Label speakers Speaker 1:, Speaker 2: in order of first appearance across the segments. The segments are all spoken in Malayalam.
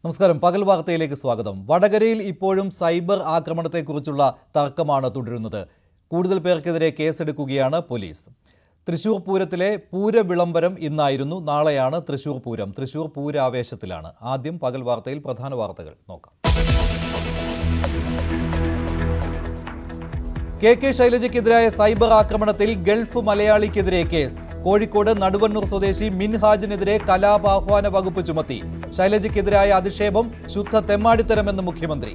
Speaker 1: നമസ്കാരം. പകൽ വാർത്തയിലേക്ക് സ്വാഗതം. വടകരയിൽ ഇപ്പോഴും സൈബർ ആക്രമണത്തെക്കുറിച്ചുള്ള തർക്കമാണ് തുടരുന്നത്. കൂടുതൽ പേർക്കെതിരെ കേസെടുക്കുകയാണ് പോലീസ്. തൃശൂർ പൂരത്തിലെ പൂരവിളംബരം ഇന്നായിരുന്നു. നാളെയാണ് തൃശൂർ പൂരം. തൃശൂർ പൂരാവേശത്തിലാണ്. ആദ്യം പകൽ വാർത്തയിൽ പ്രധാന വാർത്തകൾ നോക്കാം. കെ ശൈലജയ്ക്കെതിരായ സൈബർ ആക്രമണത്തിൽ ഗൾഫ് മലയാളിക്കെതിരെ കേസ്. കോഴിക്കോട് നടുവണ്ണൂർ സ്വദേശി മിൻഹാജിനെതിരെ കലാപാഹ്വാന വകുപ്പ് ചുമത്തി. ശൈലജയ്ക്കെതിരായ അധിക്ഷേപം ശുദ്ധ തെമ്മാടിത്തരമെന്ന് മുഖ്യമന്ത്രി.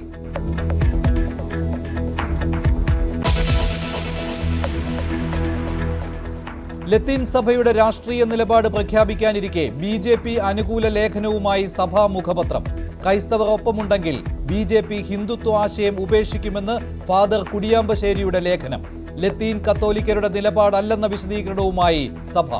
Speaker 1: ലത്തീൻ സഭയുടെ രാഷ്ട്രീയ നിലപാട് പ്രഖ്യാപിക്കാനിരിക്കെ BJP അനുകൂല ലേഖനവുമായി സഭാ മുഖപത്രം. ക്രൈസ്തവർ ഒപ്പമുണ്ടെങ്കിൽ BJP ഹിന്ദുത്വ ആശയം ഉപേക്ഷിക്കുമെന്ന് ഫാദർ കുടിയാമ്പശ്ശേരിയുടെ ലേഖനം. ലത്തീൻ കത്തോലിക്കരുടെ നിലപാടല്ലെന്ന വിശദീകരണവുമായി സഭ.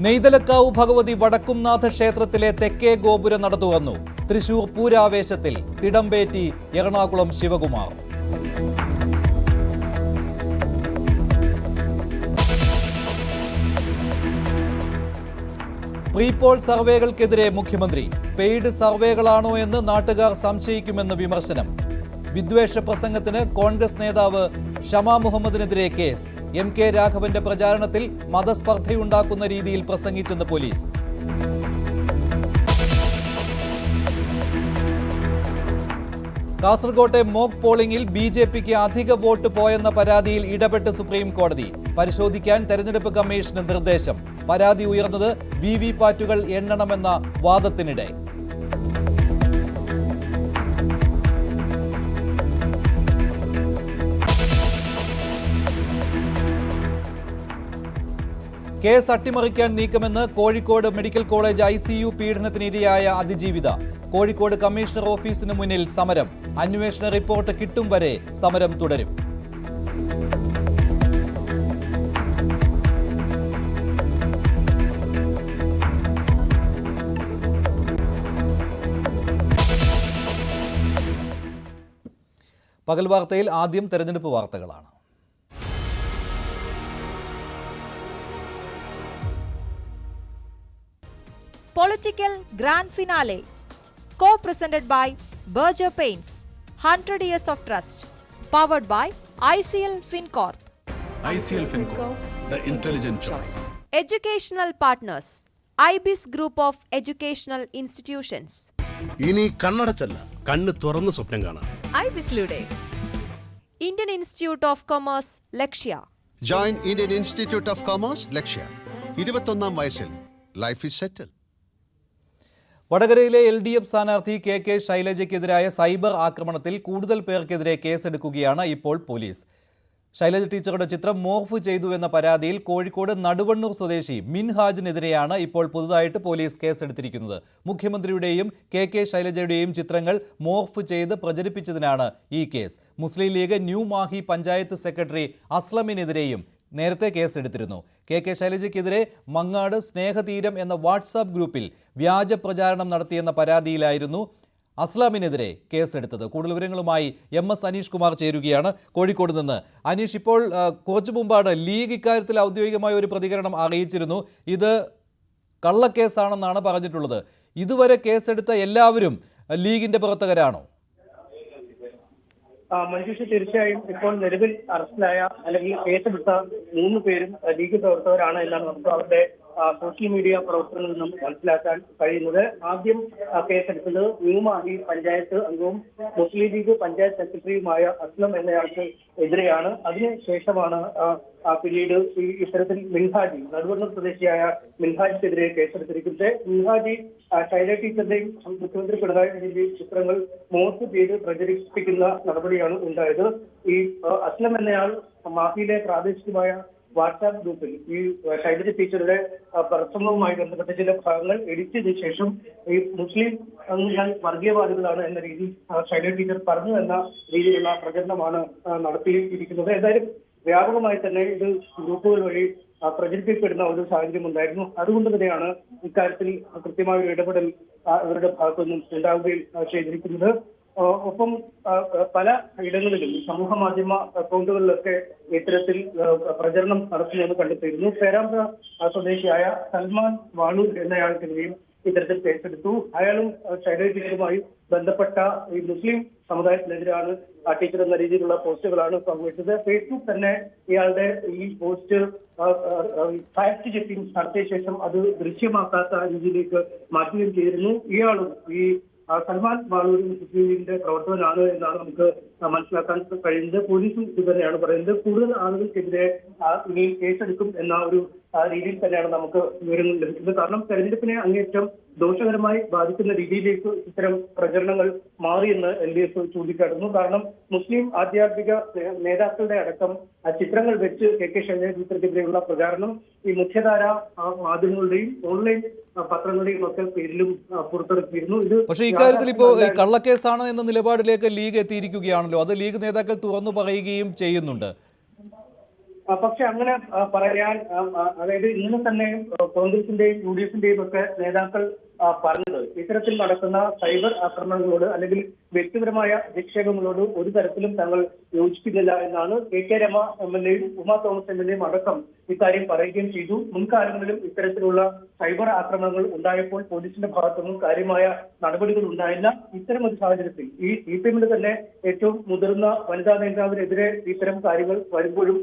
Speaker 1: നെയ്തലക്കാവ് ഭഗവതി വടക്കുംനാഥ ക്ഷേത്രത്തിലെ തെക്കേ ഗോപുര നട തുറന്നു. തൃശൂർ പൂരാവേശത്തിൽ തിടമ്പേറ്റി എറണാകുളം ശിവകുമാർ. പ്രീപോൾ സർവേകൾക്കെതിരെ മുഖ്യമന്ത്രി. പെയ്ഡ് സർവേകളാണോ എന്ന് നാട്ടുകാർ സംശയിക്കുമെന്ന് വിമർശനം. വിദ്വേഷ പ്രസംഗത്തിന് കോൺഗ്രസ് നേതാവ് ഷമാ മുഹമ്മദിനെതിരെ കേസ്. MK രാഘവന്റെ പ്രചാരണത്തിൽ മതസ്പർദ്ധയുണ്ടാക്കുന്ന രീതിയിൽ പ്രസംഗിച്ചെന്ന് പോലീസ്. കാസർകോട്ടെ മോക്ക് പോളിംഗിൽ BJPക്ക് അധിക വോട്ട് പോയെന്ന പരാതിയിൽ ഇടപെട്ട് സുപ്രീം കോടതി. പരിശോധിക്കാൻ തെരഞ്ഞെടുപ്പ് കമ്മീഷന് നിർദ്ദേശം. പരാതി ഉയർന്നത് VVPATകൾ എണ്ണണമെന്ന വാദത്തിനിടെ. കേസ് അട്ടിമറിക്കാൻ നീക്കമെന്ന് കോഴിക്കോട് മെഡിക്കൽ കോളേജ് ICU പീഡനത്തിനിരയായ അതിജീവിത. കോഴിക്കോട് കമ്മീഷണർ ഓഫീസിന് മുന്നിൽ സമരം. അന്വേഷണ റിപ്പോർട്ട് കിട്ടും വരെ സമരം തുടരും. പകൽ വാർത്തയിൽ ആദ്യം തെരഞ്ഞെടുപ്പ് വാർത്തകളാണ്.
Speaker 2: Political Grand Finale, co-presented by Berger Paints, 100 Years of Trust, powered by ICL FinCorp.
Speaker 3: ICL FinCorp, the intelligent choice.
Speaker 2: Educational partners, IBIS Group of Educational Institutions.
Speaker 3: ഇനി കണ്ണടച്ചല്ല, കണ്ണ് തുറന്ന് സ്വപ്നം കാണാം.
Speaker 2: IBISലൂടെ Indian Institute of Commerce, Lakshya.
Speaker 4: Join Indian Institute of Commerce, ലക്ഷ്യ. 21ാം വയസ്സിൽ ലൈഫ് ഈസ് സെറ്റിൽ.
Speaker 1: വടകരയിലെ LDF സ്ഥാനാർത്ഥി കെ ശൈലജയ്ക്കെതിരായ സൈബർ ആക്രമണത്തിൽ കൂടുതൽ പേർക്കെതിരെ കേസെടുക്കുകയാണ് ഇപ്പോൾ പോലീസ്. ശൈലജ ടീച്ചറുടെ ചിത്രം മോർഫ് ചെയ്തു എന്ന പരാതിയിൽ കോഴിക്കോട് നടുവണ്ണൂർ സ്വദേശി മിൻഹാജിനെതിരെയാണ് ഇപ്പോൾ പുതുതായിട്ട് പോലീസ് കേസെടുത്തിരിക്കുന്നത്. മുഖ്യമന്ത്രിയുടെയും കെ ശൈലജയുടെയും ചിത്രങ്ങൾ മോർഫ് ചെയ്ത് പ്രചരിപ്പിച്ചതിനാണ് ഈ കേസ്. മുസ്ലിം ലീഗ് ന്യൂ മാഹി പഞ്ചായത്ത് സെക്രട്ടറി അസ്ലമിനെതിരെയും നേരത്തെ കേസെടുത്തിരുന്നു. കെ ശൈലജയ്ക്കെതിരെ മങ്ങാട് സ്നേഹതീരം എന്ന വാട്സാപ്പ് ഗ്രൂപ്പിൽ വ്യാജ പ്രചാരണം നടത്തിയെന്ന പരാതിയിലായിരുന്നു അസ്ലാമിനെതിരെ കേസെടുത്തത്. കൂടുതൽ വിവരങ്ങളുമായി MS അനീഷ് കുമാർ ചേരുകയാണ് കോഴിക്കോട് നിന്ന്. അനീഷ്, ഇപ്പോൾ കുറച്ചു മുമ്പാണ് ലീഗ് ഇക്കാര്യത്തിൽ ഔദ്യോഗികമായ ഒരു പ്രതികരണം അറിയിച്ചിരുന്നു. ഇത് കള്ളക്കേസാണെന്നാണ് പറഞ്ഞിട്ടുള്ളത്. ഇതുവരെ കേസെടുത്ത എല്ലാവരും ലീഗിന്റെ പ്രവർത്തകരാണോ?
Speaker 5: മഞ്ജുഷ, തീർച്ചയായും ഇപ്പോൾ നിലവിൽ അറസ്റ്റിലായ അല്ലെങ്കിൽ കേസെടുത്ത 3 പേരും ലീഗ് പ്രവർത്തകരാണ് എന്നാണ് നമുക്ക് അവരുടെ സോഷ്യൽ മീഡിയ പ്രവർത്തനങ്ങളിൽ നിന്നും മനസ്സിലാക്കാൻ കഴിയുന്നത്. ആദ്യം കേസെടുത്തത് ന്യൂ മാഹി പഞ്ചായത്ത് അംഗവും മുസ്ലിം ലീഗ് പഞ്ചായത്ത് സെക്രട്ടറിയുമായ അസ്ലം എന്നയാൾക്ക് എതിരെയാണ്. അതിനുശേഷമാണ് പിന്നീട് ഇത്തരത്തിൽ മിൻഹാജി, നടുവണ്ണൂർ സ്വദേശിയായ മിൻഹാജിക്കെതിരെ കേസെടുത്തിരിക്കുന്നത്. മിൻഹാജി ശൈല ടീച്ചറുടെയും മുഖ്യമന്ത്രി പിണറായി വിജയന്റെയും ചിത്രങ്ങൾ മോർഫ് ചെയ്ത് പ്രചരിപ്പിക്കുന്ന നടപടിയാണ് ഉണ്ടായത്. ഈ അസ്ലം എന്നയാൾ മാഹിയിലെ പ്രാദേശികമായ വാട്സാപ്പ് ഗ്രൂപ്പിൽ ഈ ശൈലജ ടീച്ചറുടെ പ്രസംഗവുമായി ബന്ധപ്പെട്ട ചില ഭാഗങ്ങൾ എഡിറ്റ് ചെയ്ത ശേഷം ഈ മുസ്ലിം വർഗീയവാദികളാണ് എന്ന രീതിയിൽ ശൈലജ ടീച്ചർ പറഞ്ഞു എന്ന രീതിയിലുള്ള പ്രചരണമാണ് നടത്തിയിരിക്കുന്നത്. എന്തായാലും വ്യാപകമായി തന്നെ ഇത് ഗ്രൂപ്പുകൾ വഴി പ്രചരിപ്പിക്കപ്പെടുന്ന ഒരു സാഹചര്യം ഉണ്ടായിരുന്നു. അതുകൊണ്ട് തന്നെയാണ് ഇക്കാര്യത്തിൽ കൃത്യമായ ഒരു ഇടപെടൽ ഇവരുടെ ഭാഗത്തു നിന്നും ഉണ്ടാവുകയും ചെയ്തിരിക്കുന്നത്. ഒപ്പം പല ഇടങ്ങളിലും സമൂഹ മാധ്യമ അക്കൗണ്ടുകളിലൊക്കെ ഇത്തരത്തിൽ പ്രചരണം നടത്തുന്നതെന്ന് കണ്ടെത്തിയിരുന്നു. പേരാമ്പ്ര സ്വദേശിയായ സൽമാൻ വാളൂർ എന്നയാൾക്കെതിരെയും ഇത്തരത്തിൽ കേസെടുത്തു. അയാളും ശൈലജ ടീച്ചറുമായി ബന്ധപ്പെട്ട ഈ മുസ്ലിം സമുദായത്തിനെതിരാണ് ടീച്ചർ എന്ന രീതിയിലുള്ള പോസ്റ്റുകളാണ് പങ്കുവച്ചത്. ഫേസ്ബുക്ക് തന്നെ ഇയാളുടെ ഈ പോസ്റ്റ് ഫാക്ട് ചെക്കിംഗ് നടത്തിയ ശേഷം അത് ദൃശ്യമാക്കാത്ത രീതിയിലേക്ക് മാറ്റുകയും ചെയ്തിരുന്നു. ഇയാളും ഈ സൽമാൻ വാളൂരും മുസ്ലിം ലീഗിന്റെ പ്രവർത്തകനാണ് എന്നാണ് നമുക്ക് മനസ്സിലാക്കാൻ കഴിയുന്നത്. പോലീസും ഇത് തന്നെയാണ് പറയുന്നത്. കൂടുതൽ ആളുകൾക്കെതിരെ ഇനി കേസെടുക്കും എന്ന ഒരു രീതിയിൽ തന്നെയാണ് നമുക്ക് വിവരങ്ങൾ ലഭിക്കുന്നത്. കാരണം തെരഞ്ഞെടുപ്പിനെ അങ്ങേയറ്റം ദോഷകരമായി ബാധിക്കുന്ന രീതിയിലേക്ക് ഇത്തരം പ്രചരണങ്ങൾ മാറിയെന്ന് LDF ചൂണ്ടിക്കാട്ടുന്നു. കാരണം മുസ്ലിം ആധ്യാത്മിക നേതാക്കളുടെ അടക്കം ചിത്രങ്ങൾ വെച്ച് KK ശൈലജ ടീച്ചർക്കെതിരെയുള്ള പ്രചാരണം ഈ മുഖ്യധാര മാധ്യമങ്ങളുടെയും ഓൺലൈൻ പത്രങ്ങളുടെയും ഒക്കെ പേരിലും പുറത്തിറക്കിയിരുന്നു. ഇത്
Speaker 1: പക്ഷേ ഇക്കാര്യത്തിൽ ഇപ്പോൾ കള്ളക്കേസാണ് എന്ന നിലപാടിലേക്ക് ലീഗ് എത്തിയിരിക്കുകയാണല്ലോ. അത് ലീഗ് നേതാക്കൾ തുറന്നു പറയുകയും ചെയ്യുന്നുണ്ട്.
Speaker 5: പക്ഷെ അങ്ങനെ പറയാൻ, അതായത് ഇന്ന് തന്നെ കോൺഗ്രസിന്റെയും UDFന്റെയും ഒക്കെ നേതാക്കൾ പറഞ്ഞത് ഇത്തരത്തിൽ നടക്കുന്ന സൈബർ ആക്രമണങ്ങളോട് അല്ലെങ്കിൽ വ്യക്തിപരമായ അധിക്ഷേപങ്ങളോട് ഒരു തരത്തിലും തങ്ങൾ യോജിക്കുന്നില്ല എന്നാണ്. KK രമ MLA യും ഉമാ തോമസ് MLA യും അടക്കം ഇക്കാര്യം പറയുകയും ചെയ്തു. മുൻകാലങ്ങളിലും ഇത്തരത്തിലുള്ള സൈബർ ആക്രമണങ്ങൾ ഉണ്ടായപ്പോൾ പോലീസിന്റെ ഭാഗത്തുനിന്നും കാര്യമായ നടപടികൾ ഉണ്ടായില്ല. ഇത്തരം ഒരു സാഹചര്യത്തിൽ ഈ CPMന്റെ തന്നെ ഏറ്റവും മുതിർന്ന വനിതാ നേതാവിനെതിരെ ഇത്തരം കാര്യങ്ങൾ വരുമ്പോഴും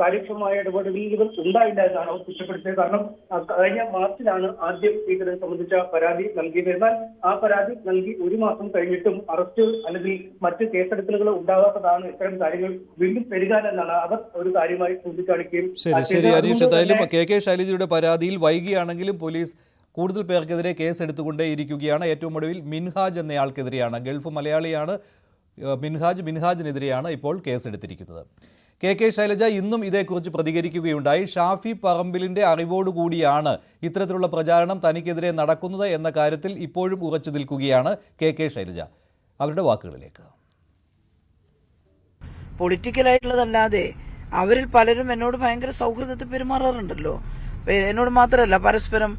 Speaker 5: കാര്യക്ഷമമായ ഇടപെടലുകൾ ഉണ്ടായില്ല എന്നാണ് അവർ കുറ്റപ്പെടുത്തിയത്. കാരണം കഴിഞ്ഞ മാർച്ചിലാണ് ആദ്യം ഇതിനെ സംബന്ധിച്ച പരാതി നൽകിയത്. എന്നാൽ ആ പരാതി നൽകി ഒരു മാസം കഴിഞ്ഞിട്ടും അറസ്റ്റ് അല്ലെങ്കിൽ മറ്റ് കേസെടുക്കലുകൾ ഉണ്ടാകാത്തതാണ് ഇത്തരം കാര്യങ്ങൾ വീണ്ടും പെരുകാനെന്നാണ് അവർ ഒരു കാര്യമായി ചൂണ്ടിക്കാണിക്കുകയും.
Speaker 1: ശരി അനീഷ്, എന്തായാലും KK ശൈലജയുടെ പരാതിയിൽ വൈകിയാണെങ്കിലും പോലീസ് കൂടുതൽ പേർക്കെതിരെ കേസെടുത്തുകൊണ്ടേയിരിക്കുകയാണ്. ഏറ്റവും ഒടുവിൽ മിൻഹാജ് എന്നയാൾക്കെതിരെയാണ്, ഗൾഫ് മലയാളിയാണ് മിൻഹാജിനെതിരെയാണ് ഇപ്പോൾ കേസെടുത്തിരിക്കുന്നത്. KK ശൈലജ ഇന്നും ഇതേക്കുറിച്ച് പ്രതികരിക്കുകയുണ്ടായി. ഷാഫി പറമ്പിലിന്റെ അറിവോടുകൂടിയാണ് ഇത്തരത്തിലുള്ള പ്രചാരണം തനിക്കെതിരെ നടക്കുന്നത് എന്ന കാര്യത്തിൽ ഇപ്പോഴും ഉറച്ചു നിൽക്കുകയാണ് KK ശൈലജ. അവരുടെ വാക്കുകളിലേക്ക്.
Speaker 6: പൊളിറ്റിക്കലായിട്ടുള്ളതല്ലാതെ അവരിൽ പലരും എന്നോട് ഭയങ്കര സൗഹൃദത്തിൽ പെരുമാറാറുണ്ടല്ലോ. എന്നോട് മാത്രമല്ല, പരസ്പരം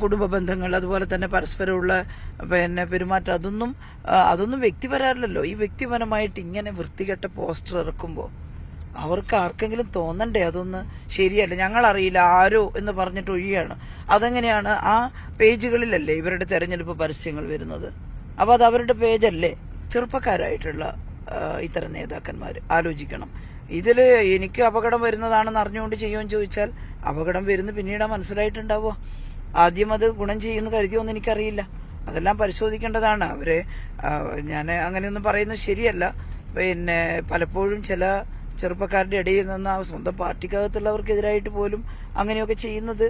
Speaker 6: കുടുംബ ബന്ധങ്ങൾ, അതുപോലെ തന്നെ പരസ്പരമുള്ള പെരുമാറ്റം, അതൊന്നും വ്യക്തിപരമല്ലല്ലോ. ഈ വ്യക്തിപരമായിട്ട് ഇങ്ങനെ വൃത്തികെട്ട പോസ്റ്റർ ഇറക്കുമ്പോൾ അവർക്ക് ആർക്കെങ്കിലും തോന്നണ്ടേ അതൊന്ന് ശരിയല്ല, ഞങ്ങളറിയില്ല ആരോ എന്ന് പറഞ്ഞിട്ട് ഒഴിയാണ്. അതെങ്ങനെയാണ്? ആ പേജുകളിലല്ലേ ഇവരുടെ തെരഞ്ഞെടുപ്പ് പരസ്യങ്ങൾ വരുന്നത്? അപ്പൊ അത് അവരുടെ പേജല്ലേ? ചെറുപ്പക്കാരായിട്ടുള്ള ഇത്തരം നേതാക്കന്മാർ ആലോചിക്കണം. ഇതിൽ എനിക്ക് അപകടം വരുന്നതാണെന്ന് അറിഞ്ഞുകൊണ്ട് ചെയ്യുമെന്ന് ചോദിച്ചാൽ അപകടം വരുന്നു പിന്നീട് മനസ്സിലായിട്ടുണ്ടാവുക. ആദ്യം അത് ഗുണം ചെയ്യുമെന്ന് കരുതിയോന്ന് എനിക്കറിയില്ല. അതെല്ലാം പരിശോധിക്കേണ്ടതാണ്. അവരെ ഞാൻ അങ്ങനെയൊന്നും പറയുന്നത് ശരിയല്ല. പലപ്പോഴും ചില ചെറുപ്പക്കാരുടെ ഇടയിൽ നിന്ന് സ്വന്തം പാർട്ടിക്കകത്തുള്ളവർക്കെതിരായിട്ട് പോലും അങ്ങനെയൊക്കെ ചെയ്യുന്നത്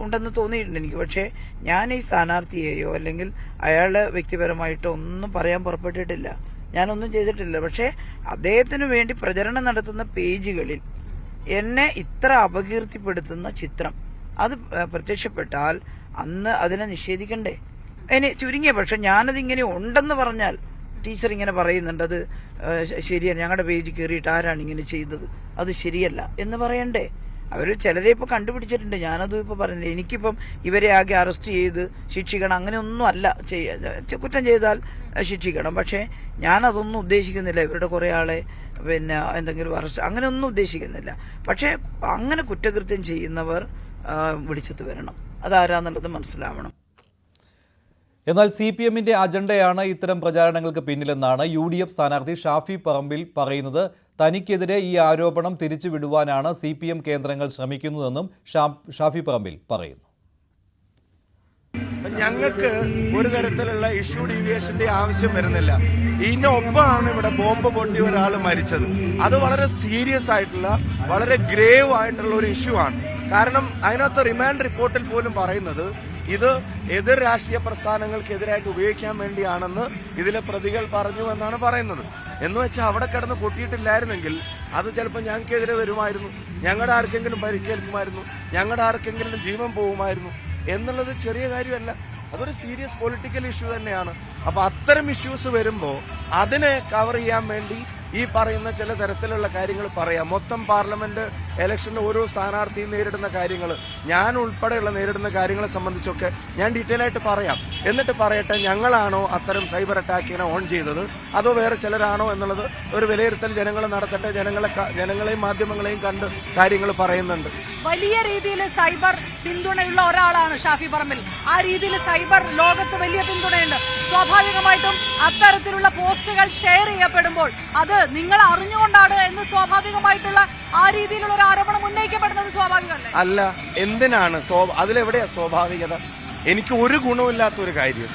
Speaker 6: ഉണ്ടെന്ന് തോന്നിയിട്ടുണ്ട് എനിക്ക്. പക്ഷേ ഞാൻ ഈ സ്ഥാനാർത്ഥിയെയോ അല്ലെങ്കിൽ അയാളെ വ്യക്തിപരമായിട്ടോ ഒന്നും പറയാൻ പുറപ്പെട്ടിട്ടില്ല, ഞാനൊന്നും ചെയ്തിട്ടില്ല. പക്ഷേ അദ്ദേഹത്തിന് വേണ്ടി പ്രചരണം നടത്തുന്ന പേജുകളിൽ എന്നെ ഇത്ര അപകീർത്തിപ്പെടുത്തുന്ന ചിത്രം അത് പ്രത്യക്ഷപ്പെട്ടാൽ അന്ന് അതിനെ നിഷേധിക്കണ്ടേ? ഇനി ചുരുങ്ങിയ പക്ഷെ ഞാനതിങ്ങനെ ഉണ്ടെന്ന് പറഞ്ഞാൽ ടീച്ചർ ഇങ്ങനെ പറയുന്നുണ്ട്, അത് ശരിയല്ല, ഞങ്ങളുടെ പേജിൽ കയറിയിട്ട് ആരാണ് ഇങ്ങനെ ചെയ്തത്, അത് ശരിയല്ല എന്ന് പറയണ്ടേ? അവർ ചിലരെ ഇപ്പോൾ കണ്ടുപിടിച്ചിട്ടുണ്ട്, ഞാനതും ഇപ്പോൾ പറഞ്ഞില്ല. എനിക്കിപ്പം ഇവരെ ആകെ അറസ്റ്റ് ചെയ്ത് ശിക്ഷിക്കണം അങ്ങനെയൊന്നും അല്ല, കുറ്റം ചെയ്താൽ ശിക്ഷിക്കണം. പക്ഷേ ഞാനതൊന്നും ഉദ്ദേശിക്കുന്നില്ല. ഇവരുടെ കുറേ ആളെ എന്തെങ്കിലും അറസ്റ്റ് അങ്ങനെയൊന്നും ഉദ്ദേശിക്കുന്നില്ല. പക്ഷേ അങ്ങനെ കുറ്റകൃത്യം ചെയ്യുന്നവർ വിളിച്ചെത്ത് വരണം, അതാരാന്നുള്ളത് മനസ്സിലാവണം.
Speaker 1: എന്നാൽ CPMന്റെ അജണ്ടയാണ് ഇത്തരം പ്രചാരണങ്ങൾക്ക് പിന്നിലെന്നാണ് UDF സ്ഥാനാർത്ഥി ഷാഫി പറമ്പിൽ പറയുന്നത്. തനിക്കെതിരെ ഈ ആരോപണം തിരിച്ചുവിടുവാനാണ് CPM കേന്ദ്രങ്ങൾ ശ്രമിക്കുന്നതെന്നും ഷാഫി പറമ്പിൽ പറയുന്നു.
Speaker 7: ഞങ്ങൾക്ക് ഒരു തരത്തിലുള്ള ഇഷ്യൂ ഡീവിയേഷന്റെ ആവശ്യം വരുന്നില്ല. ഇതിനൊപ്പമാണ് ഇവിടെ ബോംബ് പൊട്ടി ഒരാൾ മരിച്ചത്. അത് വളരെ സീരിയസ് ആയിട്ടുള്ള, വളരെ ഗ്രേവ് ആയിട്ടുള്ള ഒരു ഇഷ്യൂ ആണ്. കാരണം അതിനകത്ത് റിമാൻഡ് റിപ്പോർട്ടിൽ പോലും പറയുന്നത് ഇത് എതിർ രാഷ്ട്രീയ പ്രസ്ഥാനങ്ങൾക്കെതിരായിട്ട് ഉപയോഗിക്കാൻ വേണ്ടിയാണെന്ന് ഇതിലെ പ്രതികൾ പറഞ്ഞു എന്നാണ് പറയുന്നത്. എന്ന് വെച്ചാൽ അവിടെ കിടന്ന് പൊട്ടിയിട്ടില്ലായിരുന്നെങ്കിൽ അത് ചിലപ്പോൾ ഞങ്ങൾക്കെതിരെ വരുമായിരുന്നു, ഞങ്ങളുടെ ആർക്കെങ്കിലും പരിക്കേൽക്കുമായിരുന്നു, ഞങ്ങളുടെ ആർക്കെങ്കിലും ജീവൻ പോകുമായിരുന്നു എന്നുള്ളത് ചെറിയ കാര്യമല്ല. അതൊരു സീരിയസ് പൊളിറ്റിക്കൽ ഇഷ്യൂ തന്നെയാണ്. അപ്പൊ അത്തരം ഇഷ്യൂസ് വരുമ്പോൾ അതിനെ കവർ ചെയ്യാൻ വേണ്ടി ഈ പറയുന്ന ചില തരത്തിലുള്ള കാര്യങ്ങൾ പറയാം. മൊത്തം പാർലമെന്റ് ഇലക്ഷന്റെ ഓരോ സ്ഥാനാർത്ഥിയും നേരിടുന്ന കാര്യങ്ങൾ, ഞാൻ ഉൾപ്പെടെയുള്ള നേരിടുന്ന കാര്യങ്ങളെ സംബന്ധിച്ചൊക്കെ ഞാൻ ഡീറ്റെയിൽ ആയിട്ട് പറയാം. എന്നിട്ട് പറയട്ടെ, ഞങ്ങളാണോ അത്തരം സൈബർ അറ്റാക്കിനെ ഓൺ ചെയ്തത് അതോ വേറെ ചിലരാണോ എന്നുള്ളത് ഒരു വിലയിരുത്തൽ ജനങ്ങൾ നടത്തട്ടെ. ജനങ്ങളെയും മാധ്യമങ്ങളെയും കണ്ട് കാര്യങ്ങൾ പറയുന്നുണ്ട്.
Speaker 8: വലിയ രീതിയിൽ സൈബർ പിന്തുണയുള്ള ഒരാളാണ് ഷാഫി പറമ്പിൽ. ആ രീതിയിൽ സൈബർ ലോകത്ത് വലിയ പിന്തുണയുണ്ട്. സ്വാഭാവികമായിട്ടും അത്തരത്തിലുള്ള പോസ്റ്റുകൾ ഷെയർ ചെയ്യപ്പെടുമ്പോൾ അത് നിങ്ങൾ അറിഞ്ഞുകൊണ്ടാണ് എന്ന് സ്വാഭാവികമായിട്ടുള്ള ആ രീതിയിലുള്ള ഒരു ആരോപണം ഉന്നയിക്കപ്പെടുന്നത് സ്വാഭാവികമല്ലേ?
Speaker 7: അല്ല, എന്തിനാണ് അതിലെവിടെയാ സ്വാഭാവികത? എനിക്ക് ഒരു ഗുണമില്ലാത്തൊരു കാര്യം